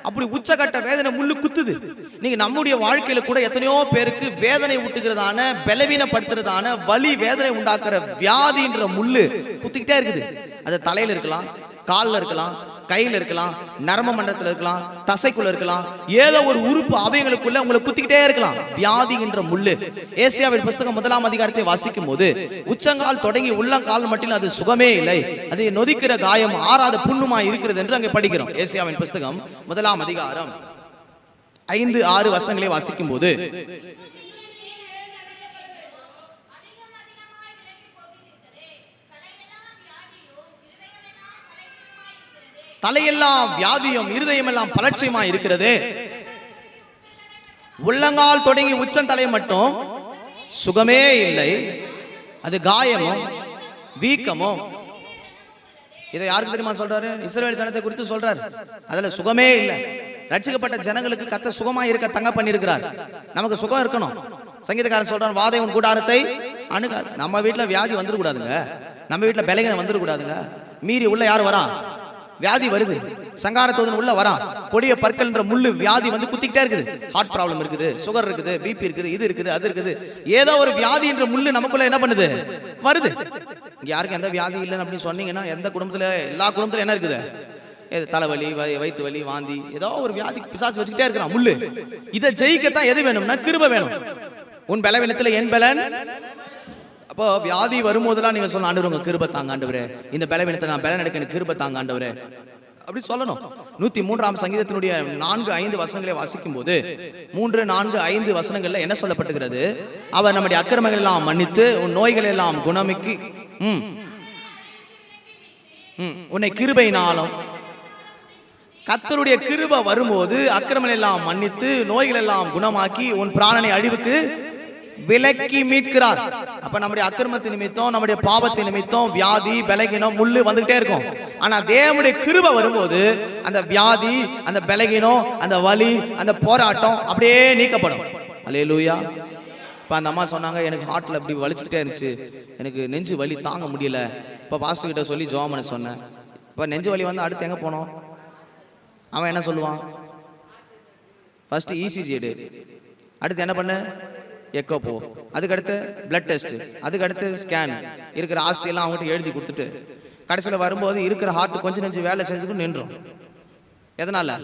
அப்படி உச்சகட்ட வேதனை முள்ளு குத்துது. நீங்க நம்முடைய வாழ்க்கையில கூட எத்தனையோ பேருக்கு வேதனை ஊட்டுகிறதான, பலவீனப்படுத்துறதான, வலி வேதனை உண்டாக்குற வியாதின்ற முள்ளு குத்திக்கிட்டே இருக்குது. அது தலையில இருக்கலாம், காலில் இருக்கலாம், கையில் இருக்கலாம், நரம்பு மண்டலத்தில் இருக்கலாம், தசைக்குள்ள இருக்கலாம், ஏதோ ஒரு உறுப்பு அவைகளுக்குள்ள உங்களை குத்திக்கிட்டே இருக்கலாம். வியாதிகின்ற முள்ளு. ஏசாயாவின் புஸ்தகம் 1ஆம் அதிகாரத்தை வாசிக்கும் போது, உச்சங்கால் தொடங்கி உள்ளங்கால் மட்டில் அது சுகமே இல்லை, அது நொதிக்கிற காயம் ஆறாத புண்ணுமாய் இருக்கிறது என்று அங்கே படிக்கிறோம். ஏசாயாவின் புஸ்தகம் 1ஆம் அதிகாரம் 5-6 வசனங்களை வாசிக்கும் போது, தலையெல்லாம் வியாதியும் இருதயம் எல்லாம் பலட்சியமா இருக்கிறது. உள்ளங்கால் தொடங்கி உச்சம் தலை மட்டும் சுகமே இல்லை, அது காயமும் வீக்கமும். இதை யாருக்கு தெரியுமா சொல்றாரு? இஸ்ரவேல் ஜனத்தை குறித்து சொல்றாரு. அதுல சுகமே இல்லை. ரட்சிக்கப்பட்ட ஜனங்களுக்கு கர்த்தர் சுகமா இருக்க தங்க பண்ணியிருக்கிறார். நமக்கு சுகம் இருக்கணும். சங்கீதக்காரன் சொல்றான், வாதை உன் கூடாரத்தை அணுகாது. நம்ம வீட்டுல வியாதி வந்துடக்கூடாதுங்க, நம்ம வீட்டுல பலகீனம் வந்துடக்கூடாதுங்க. மீறி உள்ள யார் வரா? வியாதி வருது. சங்காரத்தோதன் உள்ள வரா, கொடிய பற்கள்ன்ற முள்ளு வியாதி வந்து குத்திக்கிட்டே இருக்குது. ஹார்ட் ப்ராப்ளம் இருக்குது, சுகர் இருக்குது, பிபி இருக்குது, இது இருக்குது, அது இருக்குது. ஏதோ ஒரு வியாதி என்ற முள்ளு நமக்குள்ள என்ன பண்ணுது? வருது. இங்க யாருக்கு எந்த வியாதி இல்லைன்னு அப்படின்னு சொன்னீங்கன்னா, எந்த குடும்பத்துல, எல்லா குடும்பத்துல என்ன இருக்குது? தலைவலி, வயிற்று வலி, வாந்தி, ஏதோ ஒரு வியாதி பிசாசு வச்சுக்கிட்டே இருக்கிறான் முள்ளு. இதை ஜெயிக்கத்தான் எது வேணும்னா கிருபை வேணும். உன் பலவீனத்துல என் பலன். அப்போ வியாதி வரும்போதெல்லாம் நீங்க சொல்லணும், ஆண்டவரே உங்க கிருபை தாங்க ஆண்டவரே, இந்த பலவீனத்தை நான் பலன் எடுக்க எனக்கு கிருபை தாங்க ஆண்டவரே அப்படி சொல்லணும். 103ஆம் சங்கீதத்தினுடைய 4-5 வசனங்களை வாசிக்கும் போது 3-4-5 வசனங்கள்ல என்ன சொல்லப்பட்டிருக்கிறது? அவர் நம்முடைய அக்கிரமங்கள் எல்லாம் மன்னித்து உன் நோய்கள் எல்லாம் குணமிக்கி உன்னை கிருபையினாலும். கர்த்தருடைய கிருபை வரும்போது அக்கிரமங்கள் எல்லாம் மன்னித்து நோய்கள் எல்லாம் குணமாக்கி உன் பிராணனை அழிவுக்கு விலக்கி மீட்கிறார். அப்ப நம்முடைய அக்கிரமத்தின் நிமித்தம், நம்முடைய பாவத்தின் நிமித்தம் வியாதி, பலகீனம், முள்ளு வந்துகிட்டே இருக்கும். ஆனா தேவனுடைய கிருபை வரும்போது அந்த வியாதி, அந்த பலகீனம், அந்த வலி, அந்த போராட்டம் அப்படியே நீக்கப்படும். அல்லேலூயா. இப்ப அந்த அம்மா சொன்னாங்க, எனக்கு ஹார்ட்ல அப்படி வலிச்சுக்கிட்டே இருந்துச்சு, எனக்கு நெஞ்சு வலி தாங்க முடியல. இப்ப பாஸ்டர் கிட்ட சொல்லி ஜெபம் பண்ண சொன்னேன். இப்ப நெஞ்சு வலி வந்து அடுத்து எங்க போனோம்? அவன் என்ன சொல்லுவான்? ஃபர்ஸ்ட் இசிஜி எடு, அடுத்து என்ன பண்ணு? எக்கோ போ, அதுக்கு அடுத்து பிளட் டெஸ்ட், அதுக்கு அடுத்து ஸ்கேன், இருக்கிற ஆஸ்தி எல்லாம் அவங்ககிட்ட எழுதி கொடுத்துட்டு கடைசியில் வரும்போது இருக்கிற ஹார்ட் கொஞ்சம் நெஞ்சு வேலை செஞ்சுட்டு நின்றோம். எதனால?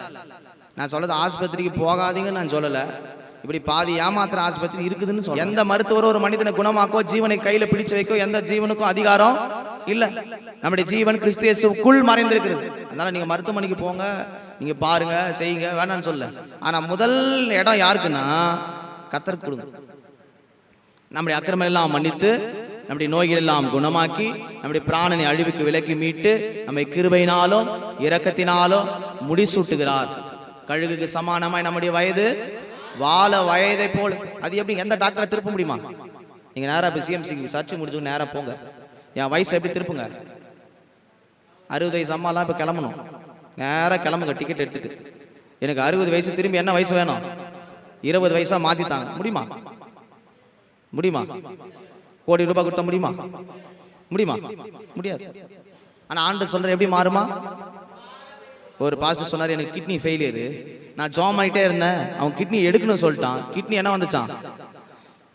நான் சொல்றது ஆஸ்பத்திரிக்கு போகாதீங்கன்னு நான் சொல்லலை, இப்படி பாதி ஏமாத்திர ஆஸ்பத்திரி இருக்குதுன்னு சொல்ல. எந்த மருத்துவரோ ஒரு மனிதனை குணமாக்கோ, ஜீவனை கையில பிடிச்சு வைக்கோ எந்த ஜீவனுக்கும் அதிகாரம் இல்ல. நம்முடைய ஜீவன் கிறிஸ்து இயேசுவுக்குள் மறைந்திருக்கிறது. அதனால நீங்க மருத்துவமனைக்கு போங்க, நீங்க பாருங்க, செய்யுங்க, வேணான்னு சொல்ல. ஆனா முதல் இடம் யாருக்குன்னா கர்த்தருக்கு கொடுங்க. நம்முடைய அக்கிரமம் எல்லாம் மன்னித்து, நம்முடைய நோய்கள் எல்லாம் குணமாக்கி, நம்முடைய பிராணனை அழிவுக்கு விலக்கி மீட்டு, நம்மை கிருபையினாலும் இரக்கத்தினாலும் முடிசூட்டுகிறார். கழுகுக்கு சமானமாய் நம்முடைய வயது வாழ வயதை போல். அது எப்படி எந்த டாக்டரை திருப்ப முடியுமா? நீங்க நேரா போய் சிஎம்சி சர்ச்சு முடிச்சு நேரா போங்க. என் வயசு எப்படி திருப்புங்க? 60 வயசு அம்மாலாம் இப்ப கிளம்பணும், நேரா கிளம்புங்க டிக்கெட் எடுத்துட்டு. எனக்கு 60 வயசு திரும்பி என்ன வயசு வேணும்? 20 வயசா மாத்திட்டாங்க. முடியுமா? முடியுமா? கோடி ரூபாய் கொடுத்த முடியுமா? முடியுமா? முடியாது. ஆனா ஆண்டவர் சொல்ற எப்படி மாறுமா? ஒரு பாஸ்டர் சொன்னார், எனக்கு கிட்னி ஃபெயிலியரு, நான் ஜாம் பண்ணிட்டே இருந்தேன், அவன் கிட்னி எடுக்கணும்னு சொல்லிட்டான். கிட்னி என்ன வந்துச்சான்?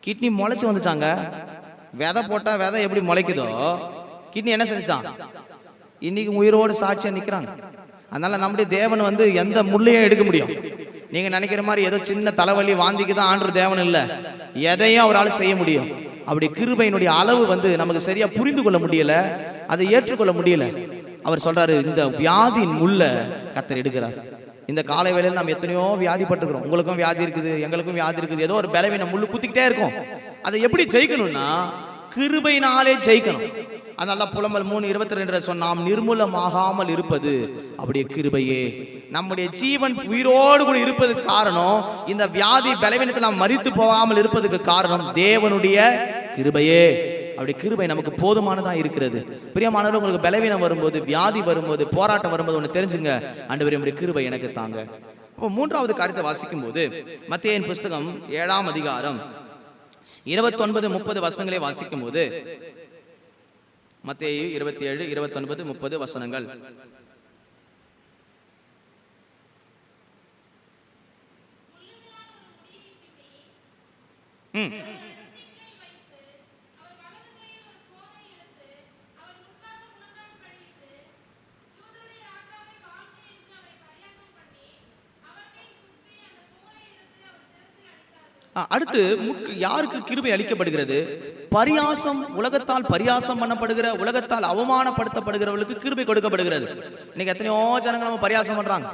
கிட்னி முளைச்சு வந்துச்சாங்க. விதை போட்டா விதை எப்படி முளைக்குதோ கிட்னி என்ன செஞ்சான்? இன்னைக்கு உயிரோடு சாட்சியா நிக்கிறாங்க. அதனால நம்முடைய தேவன் வந்து எந்த முள்ளையும் எடுக்க முடியும். நீங்க நினைக்கிற மாதிரி ஏதோ சின்ன தலைவலி வாந்திக்கு தான் ஆண்டு தேவன் இல்ல, எதையும் அவரால் செய்ய முடியும். அப்படி கிருபையினுடைய அளவு வந்து நமக்கு சரியா புரிந்து கொள்ள முடியல, அதை ஏற்றுக்கொள்ள முடியல. அவர் சொல்றாரு, இந்த வியாதியின் முள்ள கர்த்தர் எடுக்கிறார். இந்த காலை வேளையில் நாம் எத்தனையோ வியாதிப்பட்டிருக்கிறோம். உங்களுக்கும் வியாதி இருக்குது, எங்களுக்கும் வியாதி இருக்குது. ஏதோ ஒரு பலவீனம் முள்ளு குத்திக்கிட்டே இருக்கும். அதை எப்படி ஜெயிக்கணும்னா கிருபையினாலே ஜெயிக்கணும். அதனால புலம்பல் 3:22 சொன்ன, நாம் நிர்மூலமாகாமல் இருப்பது அப்படியே கிருபையே. நம்முடைய ஜீவன் உயிரோடு கூட இருப்பதுக்கு காரணம், இந்த வியாதி பலவீனத்தில் நாம் மரித்து போகாமல் இருப்பதுக்கு காரணம் தேவனுடைய கிருபையே. அப்படி கிருபை நமக்கு போதுமானதா இருக்கிறது. பிரியமானவர்கள், உங்களுக்கு பலவீனம் வரும்போது, வியாதி வரும்போது, போராட்டம் வரும்போது ஒன்று தெரிஞ்சுங்க, ஆண்டவரே உம்முடைய கிருபை எனக்கு தாங்க. அப்போ மூன்றாவது காரியத்தை வாசிக்கும் போது மத்தேயின் புஸ்தகம் 7ஆம் அதிகாரம் 29-30 வசனங்களை வாசிக்கும் போது, மத்தேயு 27, 29, 30 வசனங்கள். அடுத்து யாருக்கு கிருபை அளிக்கப்படுகிறது? பரியாசம், உலகத்தால் பரியாசம் பண்ணப்படுகிற, உலகத்தால் அவமானப்படுத்தப்படுகிறவர்களுக்கு கிருபை கொடுக்கப்படுகிறது. இன்னைக்கு எத்தனையோ ஜனங்கள் நம்ம பரியாசம் பண்றாங்க.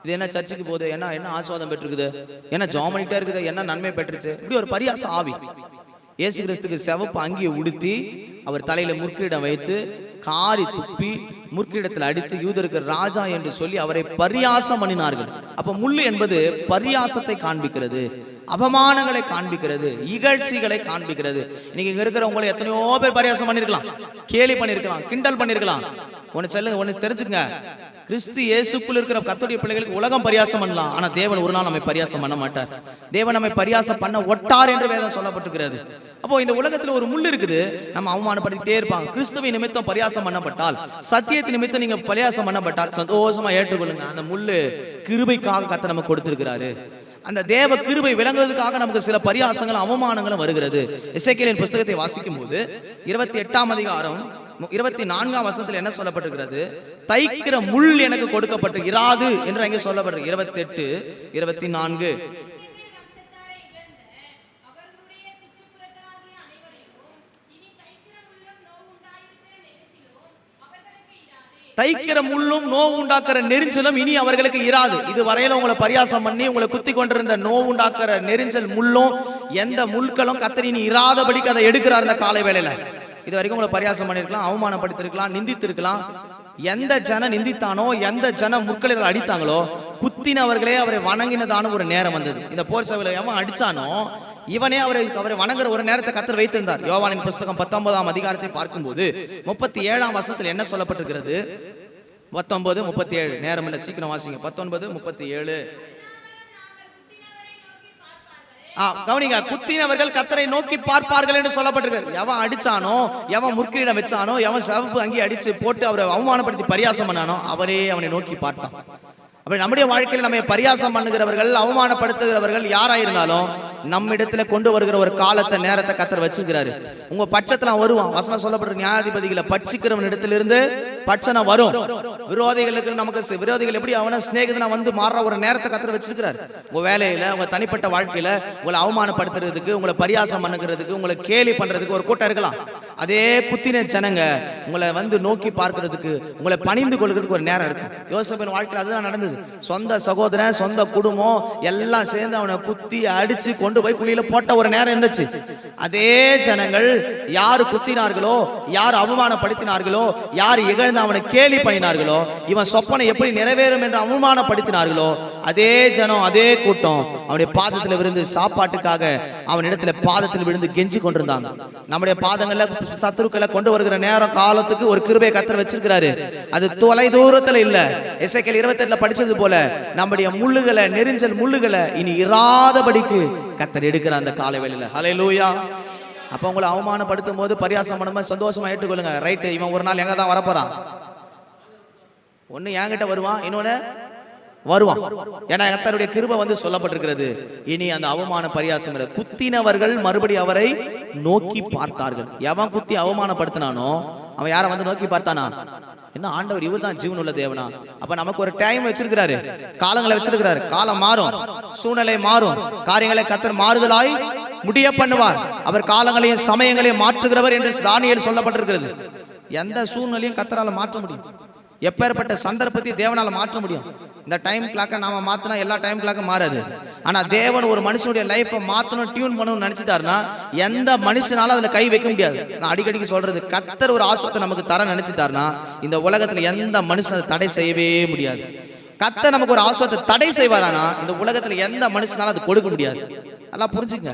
இது என்ன சர்ச்சுக்கு போகுது, என்ன ஆசீர்வாதம் பெற்றிருக்குது, என்ன ஜாம் பண்ணிட்டே இருக்குது, என்ன நன்மை பெற்றுச்சு, இப்படி ஒரு பரியாச ஆவி. இயேசு கிறிஸ்துக்கு சிவப்பு அங்கியை உடுத்தி, அவர் தலையில முற்கிரீடம் வைத்து, காரி துப்பி முற்கிரீடத்தில் அடித்து யூதருக்கு ராஜா என்று சொல்லி அவரை பரியாசம் பண்ணினார்கள். அப்ப முள்ளு என்பது பரியாசத்தை காண்பிக்கிறது, அவமானங்களை காண்பிக்கிறது, இகழ்ச்சிகளை காண்பிக்கிறது. இன்னைக்கு இங்க இருக்கிறவங்களை எத்தனையோ பேர் பரியாசம் பண்ணிருக்கலாம், கேலி பண்ணிருக்கலாம், கிண்டல் பண்ணிருக்கலாம். ஒன்னு சொல்லுங்க, ஒன்னு தெரிஞ்சுங்க, கிறிஸ்து இயேசுக்குள் இருக்கிற கர்த்தருடைய பிள்ளைகளுக்கு உலகம் பரியாசம் பண்ணலாம், ஆனா தேவன் ஒரு நாள் நம்மை பரியாசம் பண்ண மாட்டார். தேவன் நம்மை பரியாசம் பண்ண ஒட்டார் என்று வேதம் சொல்லப்பட்டிருக்கிறது. அப்போ இந்த உலகத்துல ஒரு முள் இருக்குது, நம்ம அவமானப்படுத்திட்டே இருப்பாங்க. கிறிஸ்துவை நிமித்தம் பரியாசம் பண்ணப்பட்டால், சத்தியத்தின் நிமித்தம் நீங்க பரியாசம் பண்ணப்பட்டால் சந்தோஷமா ஏற்றுக்கொள்ளுங்க. அந்த முள்ளு கிருபைக்காக கர்த்தர் நமக்கு கொடுத்திருக்கிறாரு. அந்த தேவ கிருபை விளங்குவதற்காக நமக்கு சில பரியாசங்களும் அவமானங்களும் வருகிறது. எசேக்கியேலின் புஸ்தகத்தை வாசிக்கும் போது 28ஆம் அதிகாரம் 24ஆம் வசனத்தில் என்ன சொல்லப்பட்டிருக்கிறது? தைக்கிற முள் எனக்கு கொடுக்கப்பட்டு இராது என்று அங்கே சொல்லப்பட்டிருக்கு. 28, 24. தைக்கிற முள்ளும் நோவு உண்டாக்குற நெரிஞ்சலும் இனி அவர்களுக்கு இராது. இது வரையில உங்களை பரியாசம் பண்ணி உங்களை குத்தி கொண்டிருந்த நோவு உண்டாக்குற நெரிஞ்சல் முள்ளும் எந்த முள்களும் கர்த்தர் இனி இராதபடிக்கு அதை எடுக்கிறார். இந்த காலை வேளையில இது வரைக்கும் உங்களை பரியாசம் பண்ணிருக்கலாம், அவமானப்படுத்திருக்கலாம், நிந்தித்திருக்கலாம். எந்த ஜன நிந்தித்தானோ, எந்த ஜன முற்களில் அடித்தாங்களோ, குத்தினவர்களே அவரை வணங்கினதான ஒரு நேரம் வந்தது. இந்த போர் சபையில எவன் அடிச்சானோ இவனே அவரை வணங்குற ஒரு நேரத்தை கர்த்தர் வைத்திருந்தார். யோவானின் புஸ்தகம் 19ஆம் அதிகாரத்தை பார்க்கும்போது 37ஆம் வசனத்தில் என்ன சொல்லப்பட்டிருக்கிறது? 19, 37. நேரம் இல்லை, சீக்கிரம் வாசிங்க. 19, 37. கவனிங்க, குத்தினவர்கள் கர்த்தரை நோக்கி பார்ப்பார்கள் என்று சொல்லப்பட்டிருக்கு. எவன் அடிச்சானோ, எவன் முற்கிரீடம் வச்சானோ, எவன் சிவப்பு அங்கி அடிச்சு போட்டு அவரை அவமானப்படுத்தி பரியாசம் பண்ணானோ அவரே அவனை நோக்கி பார்த்தான். அப்படி நம்முடைய வாழ்க்கையில் நம்ம பரியாசம் பண்ணுகிறவர்கள், அவமானப்படுத்துகிறவர்கள் யாராயிருந்தாலும் நம்மிடத்துல கொண்டு வருகிற ஒரு காலத்தை, நேரத்தை கர்த்தர் வச்சிருக்கிறாரு. உங்க பட்சத்துல வருவான். வசனம் சொல்லப்படுற நியாயாதிபதிகளை பட்சிக்கிறவன் இடத்திலிருந்து பட்சணை வரும். விரோதிகளுக்கு, நமக்கு விரோதிகள் எப்படி அவன சிநேகிதனா வந்து மாறுற ஒரு நேரத்தை கர்த்தர் வச்சிருக்கிறாரு. உங்க வேலையில, உங்க தனிப்பட்ட வாழ்க்கையில உங்களை அவமானப்படுத்துறதுக்கு, உங்களை பரியாசம் பண்ணுகிறதுக்கு, உங்களை கேலி பண்றதுக்கு ஒரு கூட்டம் இருக்கலாம். அதே குத்தின ஜனங்க உங்களை வந்து நோக்கி பார்க்கிறதுக்கு, உங்களை பணிந்து கொள்கிறதுக்கு ஒரு நேரம் இருக்கும். யோசேப்பின் வாழ்க்கையில் அதுதான் நடந்தது. சொந்த சகோதரன், சொந்த குடும்பம் எல்லாம் சேர்ந்து அவனை குத்தி அடிச்சு கொண்டு போய் குழியில போட்ட ஒரு நேரம் இருந்துச்சு. அதே ஜனங்கள் யாரு குத்தினார்களோ, யார் அவமானப்படுத்தினார்களோ, யார் இகழ்ந்தார்களோ, இருந்து அவனை கேலி பண்ணினார்களோ, இவன் சொப்பனை எப்படி நிறைவேறும் என்று அவமானப்படுத்தினார்களோ, அதே ஜனம் அதே கூட்டம் அவனுடைய பாதத்தில் விழுந்து சாப்பாட்டுக்காக அவனிடத்துல பாதத்தில் விழுந்து கெஞ்சி கொண்டிருந்தாங்க. நம்முடைய பாதங்கள்ல சத்துருக்களை கொண்டு வருகிற நேரம் காலத்துக்கு ஒரு கிருபையை கர்த்தர் வச்சிருக்கிறாரு. அது தொலை தூரத்துல இல்ல. எசேக்கியேல் 28 படிச்சது போல நம்முடைய முள்ளுகளை, நெரிஞ்சல் முள்ளுகளை இனி இராதபடிக்கு கர்த்தர் எடுக்கிற அந்த காலை வேளையில. ஹல்லேலூயா. அப்ப உங்களை அவமானப்படுத்தும் போது பரியாசம் பண்ணும்போது சந்தோஷமா ஏற்றுக்கொள்ளுங்க. ரைட்டு, இவன் ஒரு நாள் எங்க தான் வரப்போறான். ஒண்ணு என்கிட்ட வருவான், இன்னொன்னு வருவான். ஏன்னா கர்த்தருடைய கிருபை வந்து சொல்லப்பட்டிருக்கிறது. இனி அந்த அவமான பரியாசம் குத்தினவர்கள் மறுபடி அவரை நோக்கி பார்த்தார்கள். எவன் குத்தி அவமானப்படுத்தினானோ அவன் யாரை வந்து நோக்கி பார்த்தானா? என்ன ஆண்டவர் இவர் தான் ஜீவன் உள்ள தேவனா? அப்ப நமக்கு ஒரு டைம் வச்சிருக்கிறாரு, காலங்களை வச்சிருக்கிறாரு. காலம் மாறும், சூழ்நிலை மாறும், காரியங்களை கர்த்தர் மாறுதலாய் முடிய பண்ணுவார். அவர் காலங்களையும் சமயங்களையும் மாற்றுகிறவர் என்று தானியேல் சொல்லப்பட்டிருக்கிறது. எந்த சூழ்நிலையும் கர்த்தரால மாற்ற முடியும். எப்பேற்பட்ட சந்தர்ப்பத்தை தேவனால மாற்ற முடியும். இந்த டைம் கிளாக்கை நாம மாத்தினா எல்லா டைம் கிளாக்கும் மாறாது. ஆனா தேவன் ஒரு மனுஷனுடைய லைஃபை மாத்தணும், டியூன் பண்ணணும்னு நினைச்சிட்டாருன்னா எந்த மனுஷனால அதுல கை வைக்க முடியாது. நான் அடிக்கடிக்கு சொல்றது, கர்த்தர் ஒரு ஆசீர்வாதத்தை நமக்கு தர நினைச்சிட்டாருன்னா இந்த உலகத்துல எந்த மனுஷன் தடை செய்யவே முடியாது. கர்த்தர் நமக்கு ஒரு ஆசீர்வாதத்தை தடை செய்வாரானா இந்த உலகத்துல எந்த மனுஷனால அது கொடுக்க முடியாது. நல்லா புரிஞ்சுங்க.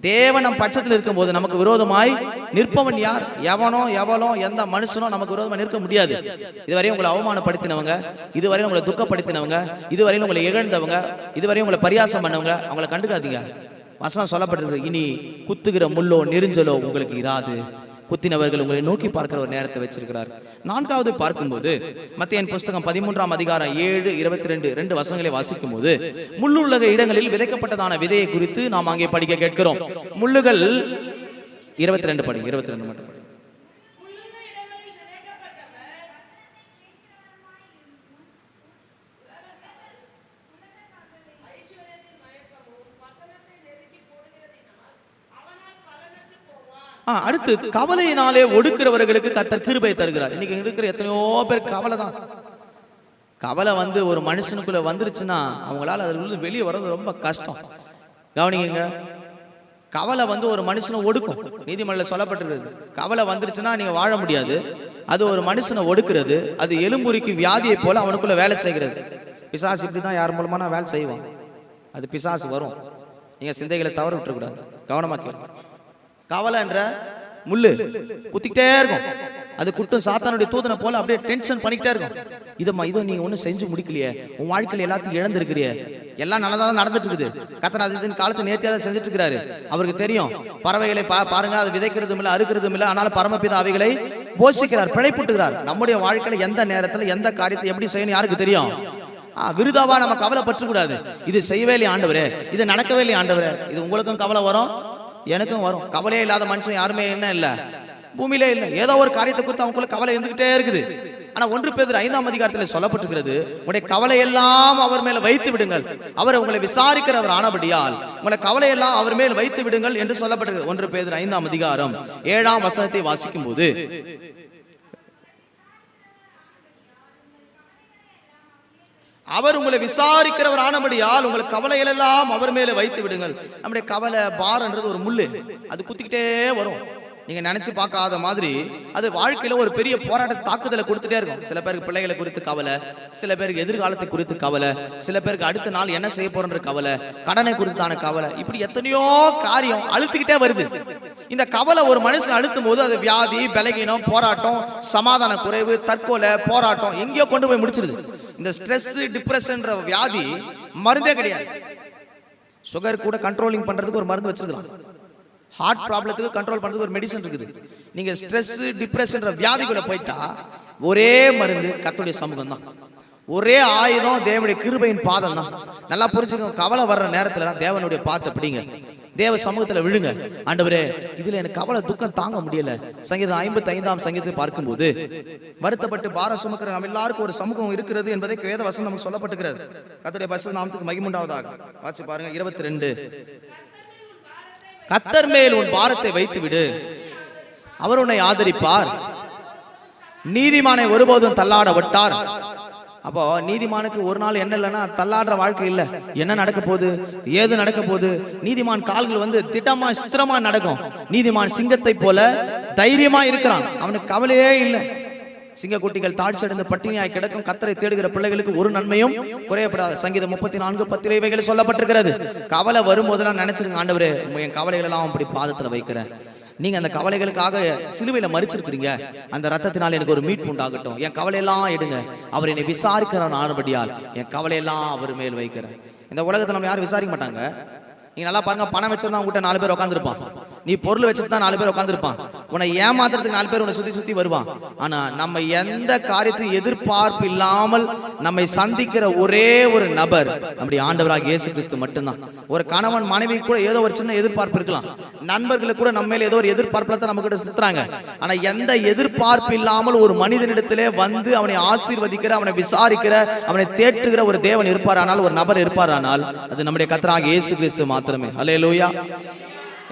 தேவன் நம் பட்சத்தில் இருக்கும் போது நமக்கு விரோதமாய் நிற்பவன் யார்? எவனோ எவளோ எந்த மனுஷனோ நமக்கு விரோதமா நிற்க முடியாது. இதுவரையும் உங்களை அவமானப்படுத்தினவங்க, இதுவரையும் உங்களை துக்கப்படுத்தினவங்க, இதுவரையும் உங்களை இழந்தவங்க, இதுவரையும் உங்களை பரியாசம் பண்ணவங்க, அவங்களை கண்டுக்காதீங்க. வசனம் சொல்லப்பட்டிருக்கு, இனி குத்துகிற முள்ளோ நெரிஞ்சலோ உங்களுக்கு இராது. குத்தினவர்கள் உங்களை நோக்கி பார்க்கிற ஒரு நேரத்தை வச்சிருக்கிறார். நான்காவது பார்க்கும்போது மத்தேயு புஸ்தகம் 13ஆம் அதிகாரம் 7:22 வசனங்களை வாசிக்கும் போது முள்ளுள்ள இடங்களில் விதைக்கப்பட்டதான விதையை குறித்து நாம் அங்கே படிக்க கேட்கிறோம். முள்ளுகள் 22 படி, 22 மட்டும் படி. அடுத்து கவலையினாலே ஒடுக்கிறவர்களுக்கு கர்த்தர் கிருபை தருகிறார். இன்னைக்கு இருக்கிற எத்தனையோ பேர் கவலை தான். கவலை வந்து ஒரு மனுஷனுக்குள்ள வந்துருச்சுன்னா அவங்களால அதுல வெளியே வர்றது ரொம்ப கஷ்டம். கவனிங்க, கவலை வந்து ஒரு மனுஷனை ஒடுக்கும். நீதிமன்றத்தில் சொல்லப்பட்டிருக்கிறது, கவலை வந்துருச்சுன்னா நீங்க வாழ முடியாது. அது ஒரு மனுஷனை ஒடுக்கிறது. அது எலும்புரிக்கு வியாதியை போல அவனுக்குள்ள வேலை செய்கிறது. பிசாசு இப்படிதான் யார் மூலமான வேலை செய்வான். அது பிசாசு வரும். நீங்க சிந்தைகளை தவற விட்டுறக்கூடாது. கவனமா கேளுங்க. கவலை என்ற முள்ளு குத்திக்கிட்டே இருக்கும். அது குட்டும் சாத்தானுடைய தூதனை போல அப்படியே டென்ஷன் பண்ணிக்கிட்டே இருக்கும். இதை நீங்க ஒன்னும் செஞ்சு முடிக்கலையே, உன் வாழ்க்கையில் எல்லாத்தையும் இழந்திருக்கிறியே, எல்லாம் நல்லதான் நடந்துட்டு இருக்குது. கர்த்தர் அது காலத்தை நேர்த்தியாக செஞ்சுட்டு இருக்கிறாரு. அவருக்கு தெரியும். பறவைகளை பாருங்க, அது விதைக்கிறதும் இல்லை, அறுக்கிறதும் இல்லை, ஆனாலும் பரமபிதா அவைகளை போஷிக்கிறார், பிழைப்புட்டுகிறார். நம்முடைய வாழ்க்கையில எந்த நேரத்துல எந்த காரியத்தை எப்படி செய்யணும் யாருக்கு தெரியும். விருதாவா நம்ம கவலைப்பட்டு கூடாது. இது செய்யவே இல்லையா ஆண்டவரே, இது நடக்கவே இல்லையா ஆண்டவரே. இது உங்களுக்கும் கவலை வரும், எனக்கும் வரும். கவலையே இல்லாத மனுஷன் யாருமே என்ன இல்ல, பூமியிலே இல்ல. ஏதோ ஒரு காரியத்தை குறித்து அவங்களுக்குள்ள கவலை இருந்துகிட்டே இருக்குது. ஆனா 1 பேதுரு 5ஆம் அதிகாரத்தில் சொல்லப்பட்டிருக்கிறது, உங்களுடைய கவலை எல்லாம் அவர் மேல வைத்து விடுங்கள், அவர் உங்களை விசாரிக்கிறவர் ஆனபடியால் உங்களை கவலை எல்லாம் அவர் மேல் வைத்து விடுங்கள் என்று சொல்லப்பட்டிருக்கிறது. 1 பேதுரு 5ஆம் அதிகாரம் 7ஆம் வசனத்தை வாசிக்கும் போது, அவர் உங்களை விசாரிக்கிறவர் ஆனபடியால் உங்களை கவலைகள் எல்லாம் அவர் மேல வைத்து விடுங்கள். நம்முடைய கவலை பாரன்றது ஒரு முள்ளு, அது குத்திக்கிட்டே வரும். நீங்க நினைச்சு பார்க்காத மாதிரி அது வாழ்க்கையில ஒரு பெரிய போராட்ட தாக்குதலை கொடுத்துட்டே இருக்கும். சில பேருக்கு பிள்ளைகளை குறித்து கவலை, சில பேருக்கு எதிர்காலத்தை குறித்து கவலை, சில பேருக்கு அடுத்த நாள் என்ன செய்ய போறன்ற கவலை, கடனை குறித்தான கவலை, இப்படி எத்தனையோ காரியம் அழுத்துக்கிட்டே வருது. இந்த கவலை ஒரு மனுஷன் அழுத்தும் போது அது வியாதி, பலகீனம், போராட்டம், சமாதான குறைவு, தற்கொலை, போராட்டம் எங்கேயோ கொண்டு போய் முடிச்சிருது. இந்த ஸ்ட்ரெஸ், டிப்ரெஷன் வியாதி மருந்தே கிடையாது. சுகர் கூட கண்ட்ரோலிங் பண்றதுக்கு ஒரு மருந்து வச்சிருக்கலாம். ஹார்ட் ப்ராப்ளத்துக்கு கண்ட்ரோல் பண்றதுக்கு ஒரு மெடிசன் இருக்குது. நீங்க ஸ்ட்ரெஸ், டிப்ரெஷன் வியாதிக்குள்ள போயிட்டா ஒரே மருந்து கர்த்தருடைய சமூகம் தான். ஒரே ஆயுதம் தேவனுடைய கிருபையின் பாதம் தான். நல்லா புரிஞ்சுக்கோங்க. கவலை வர்ற நேரத்துல தேவனுடைய பாதத்தை பிடிங்க, தேவ சமூகத்துல விழுங்க. ஆண்டவரே, இதுல எனக்கு கவலை துக்கம் தாங்க முடியல. சங்கீதம் 55ஆம் சங்கீதத்தை பார்க்கும்போது, வருத்தப்பட்டு பாரம் சுமக்கிற நம்ம எல்லாருக்கும் ஒரு சமூகம் இருக்கிறது என்பதை வேத வசனம் நமக்கு சொல்லப்பட்டிருக்கிறது. கர்த்தருடைய பரிசுத்த நாமத்துக்கு மகிமை உண்டாவதாக. வாசி பாருங்க 22. கர்த்தர் மேல் உன் பாரத்தை வைத்து விடு, அவர் உன்னை ஆதரிப்பார், நீதிமானை ஒருபோதும் தள்ளாட விட்டார். அப்போ நீதிமானுக்கு ஒரு நாள் என்ன இல்லைன்னா தள்ளாடுற வாழ்க்கை இல்லை. என்ன நடக்க போகுது, ஏது நடக்க போகுது. நீதிமான் கால்கள் வந்து திட்டமா ஸ்திரமா நடக்கும். நீதிமான் சிங்கத்தை போல தைரியமா இருக்கிறான், அவனுக்கு கவலையே இல்லை. சிங்கக்குட்டிகள் தாழ்ச்சி அடைந்து பட்டினியாய் கிடக்கும், கர்த்தரை தேடுகிற பிள்ளைகளுக்கு ஒரு நன்மையும் குறையப்படாது. சங்கீதம் 34:10 இவைகள் சொல்லப்பட்டிருக்கிறது. கவலை வரும்போதெல்லாம் நினைச்சிருங்க, ஆண்டவரே என் கவலைகள் எல்லாம் அப்படி பாதத்துல வைக்கிறேன். நீங்க அந்த கவலைகளுக்காக சிலுவையில மரிச்சிருக்கிறீங்க, அந்த ரத்தத்தினால் எனக்கு ஒரு மீட்பு உண்டாகட்டும். என் கவலையெல்லாம் எடுங்க, அவர் என்னை விசாரிக்கிறான் ஆனபடியால் என் கவலையெல்லாம் அவர் மேல் வைக்கிறேன். இந்த உலகத்தை நம்ம யாரும் விசாரிக்க மாட்டாங்க. நீங்க நல்லா பாருங்க, பணம் வச்சிருந்தா உங்ககிட்ட 4 பேர் உட்காந்துருப்பான், நீ பொருள் வச்சுட்டு தான் 4 பேர் உட்காந்துருப்பான், உன்னை ஏமாத்துறதுக்கு 4 பேர் உன்னை சுத்தி சுத்தி வருவான். ஆனா நம்ம எந்த காரியத்தையும் எதிர்பார்ப்பு இல்லாமல் நம்மை சந்திக்கிற ஒரே ஒரு நபர் நம்முடைய ஆண்டவராக இயேசு கிறிஸ்து மட்டும்தான். ஒரு கணவன் மனைவி கூட ஏதோ ஒரு சின்ன எதிர்பார்ப்பு இருக்கலாம், நண்பர்களுக்கு கூட நம்ம மேல ஏதோ ஒரு எதிர்பார்ப்புல தான் நம்ம கிட்ட சுத்துறாங்க. ஆனா எந்த எதிர்பார்ப்பு இல்லாமல் ஒரு மனிதனிடத்திலே வந்து அவனை ஆசீர்வதிக்கிற, அவனை விசாரிக்கிற, அவனை தேற்றுகிற ஒரு தேவன் இருப்பாரானால், ஒரு நபர் இருப்பாரானால் அது நம்முடைய கர்த்தராகிய இயேசு கிறிஸ்து மாத்திரமே. அல்லேலூயா.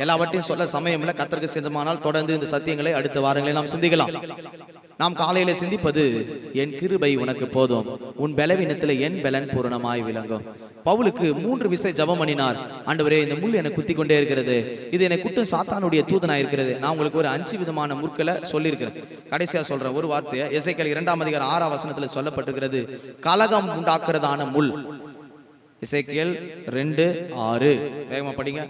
எல்லாவற்றையும் சொல்ல சமயம் இல்லை, கர்த்தருக்கு சித்தமானால் தொடர்ந்து இந்த சத்தியங்களை அடுத்த வாரங்களில் நாம் சிந்திக்கலாம். நாம் காலையில சிந்திப்பது, என் கிருபை உனக்கு போதும், உன் பலவீனத்தில் என் பலன் பூரணமாய் விளங்கும். பவுலுக்கு 3 விசை ஜெபம் பண்ணினார். ஆண்டவரே, இந்த முள் எனக்கு குத்தி கொண்டே இருக்கிறது, இது என்னை குட்டும் சாத்தானுடைய தூதனாய் இருக்கிறது. நான் உங்களுக்கு ஒரு 5 விதமான முற்களை சொல்லியிருக்கிறேன். கடைசியா சொல்றேன் ஒரு வார்த்தையை. எசேக்கியேல் 2ஆம் அதிகாரம் 6ஆம் வசனத்தில் சொல்லப்பட்டிருக்கிறது, கலகம் உண்டாக்குறதான முள். எசேக்கியேல் 2:6 வேகமா படிங்க.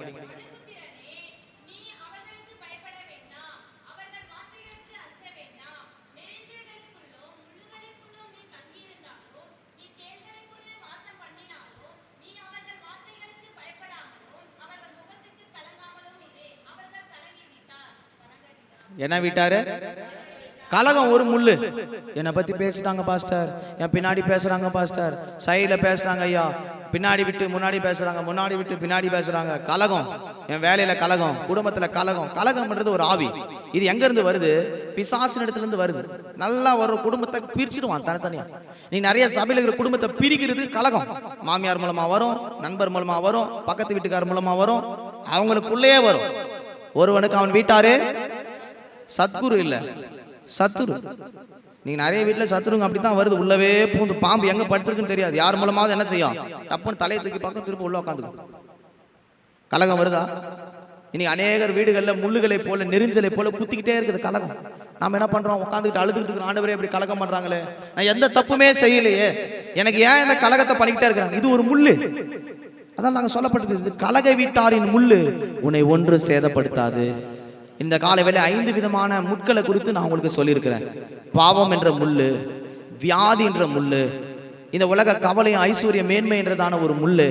என்ன விட்டாரு? கலகம் ஒரு முள்ளு. என்னை பத்தி பேசிட்டாங்க பாஸ்டர், என் பின்னாடி பேசுறாங்க பாஸ்டர், சைடுல பேசுறாங்க ஐயா, பின்னாடி விட்டு முன்னாடி பேசுறாங்க, முன்னாடி விட்டு பின்னாடி பேசுறாங்க. கலகம், என் வேலையில கலகம், குடும்பத்துல கலகம். கலகம்ன்றது ஒரு ஆவி. இது எங்க இருந்து வருது? பிசாசின் இடத்துல இருந்து வருது. நல்லா ஒரு குடும்பத்தை பிரிச்சிடுவான் தனித்தனியா. நீ நிறைய சபையில இருக்கிற குடும்பத்தை பிரிக்கிறது கலகம். மாமியார் மூலமா வரும், நண்பர் மூலமா வரும், பக்கத்து வீட்டுக்காரர் மூலமா வரும், அவங்களுக்குள்ளேயே வரும். ஒருவனுக்கு அவன் வீட்டாரே சத்குரு இல்ல, சத்துரு. நீங்க நிறைய வீட்டுல சத்துருங்க அப்படித்தான் வருது, உள்ளவே பூந்து. பாம்பு எங்க படுத்திருக்குன்னு தெரியாது, யார் மூலமாவது என்ன செய்யும், தப்புன்னு தலையை தூக்கி பார்க்க திரும்ப உள்ள உட்காந்துக்கும். கலகம் வருதா? இன்னைக்கு அநேகர் வீடுகள்ல முள்ளுகளை போல, நெரிஞ்சலை போல குத்திக்கிட்டே இருக்குது கலகம். நாம என்ன பண்றோம்? உட்காந்துக்கிட்டு அழுதுகிட்டு இருக்கிற, ஆண்டவரே இப்படி கலகம் பண்றாங்களே, நான் எந்த தப்புமே செய்யலையே, எனக்கு ஏன் இந்த கலகத்தை பண்ணிக்கிட்டே இருக்கிறாங்க? இது ஒரு முள்ளு. அதான் நாங்க சொல்லப்பட்டிருக்கிறது, கலக வீட்டாரின் முள்ளு உன்னை ஒன்று சேதப்படுத்தாது. இந்த காலை வேளை 5 விதமான முட்களை குறித்து நான் உங்களுக்கு சொல்லியிருக்கிறேன். பாவம் என்ற முள்ளு, வியாதி என்ற முள்ளு, இந்த உலக கவலையும் ஐஸ்வர்ய மேன்மை என்றதான ஒரு முள்ளு,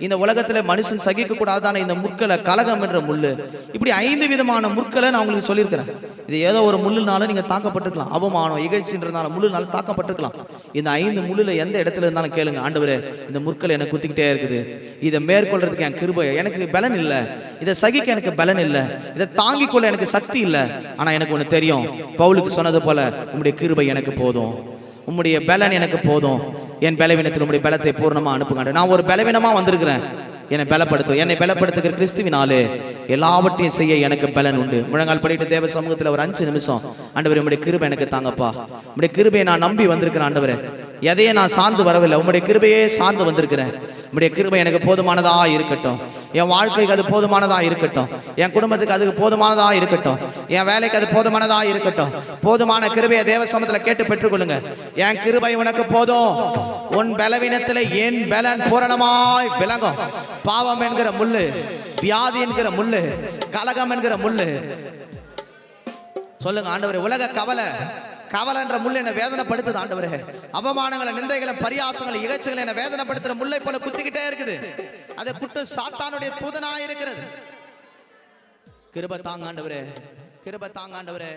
இந்த உலகத்துல மனுஷன் சகிக்க கூடாதான இந்த முட்களை, கலகம் என்ற முள்ளு. இப்படி 5 விதமான முட்களை நான் உங்களுக்கு சொல்லியிருக்கிறேன். இது ஏதோ ஒரு முள்ளுனால நீங்க தாக்கப்பட்டிருக்கலாம், அவமானம் இகழ்ச்சின்றதால முள்ளுனால தாக்கப்பட்டிருக்கலாம். இந்த 5 முள்ளுல எந்த இடத்துல இருந்தாலும் கேளுங்க, ஆண்டவரே இந்த முட்கள் எனக்கு குத்திக்கிட்டே இருக்குது, இதை மேற்கொள்றதுக்கு என் கிருபை, எனக்கு பலன் இல்லை, இதை சகிக்க எனக்கு பலன் இல்லை, இதை தாங்கிக் கொள்ள எனக்கு சக்தி இல்லை. ஆனா எனக்கு ஒண்ணு தெரியும், பவுலுக்கு சொன்னது போல, உம்முடைய கிருபை எனக்கு போதும், உம்முடைய பலன் எனக்கு போதும், என் பலவீனத்தில் உம்முடைய பலத்தை பூர்ணமா அனுப்புங்க. நான் ஒரு பலவீனமா வந்திருக்கிறேன், என்னை பலப்படுத்தும், என்னை பலப்படுத்துகிற கிறிஸ்துவினாலே எல்லாவற்றையும் செய்ய எனக்கு பலன் உண்டு. முழங்கால் படிட்டு தேவ சமூகத்தில் ஒரு 5 நிமிஷம், ஆண்டவரே உம்முடைய கிருபை எனக்கு தாங்கப்பா, உம்முடைய கிருபையை நான் நம்பி வந்திருக்கிறேன் ஆண்டவரே, எதையே நான் சார்ந்து வரவில்லை, உம்முடைய கிருபையே சார்ந்து வந்திருக்கிறேன். உம்முடைய கிருபை எனக்கு போதுமானதா இருக்கட்டும், என் வாழ்க்கைக்கு அது போதுமானதா இருக்கட்டும், என் குடும்பத்துக்கு அதுக்கு போதுமானதா இருக்கட்டும், என் வேலைக்கு அது போதுமானதா இருக்கட்டும். போதுமான கிருபையை தேவ சமூகத்தில் கேட்டு பெற்றுக்கொள்ளுங்க. என் கிருபை உனக்கு போதும், உன் பலவீனத்தில் என் பலன் பூரணமாய் விளங்கும். பாவம் என்கிற முள்ளு, வியாதி என்கிற முள்ளு, கலகம் என்கிற முள்ளு, சொல்லுங்க ஆண்டவரே, உலக கவலை, கவலை என்ற முள்ளு என்ன வேதனைப்படுத்துது ஆண்டவரே, அவமானங்களை, நிந்தைகளை, பரியாசங்களை, இகழ்ச்சிகளை என்ன வேதனைப்படுத்துற முல்லை போல குத்திக்கிட்டே இருக்குது, அதை குட்டு சாத்தானுடைய தூதனாய் இருக்கிறது. கிருபை தாங்க ஆண்டவரே, கிருபை தாங்க ஆண்டவரே.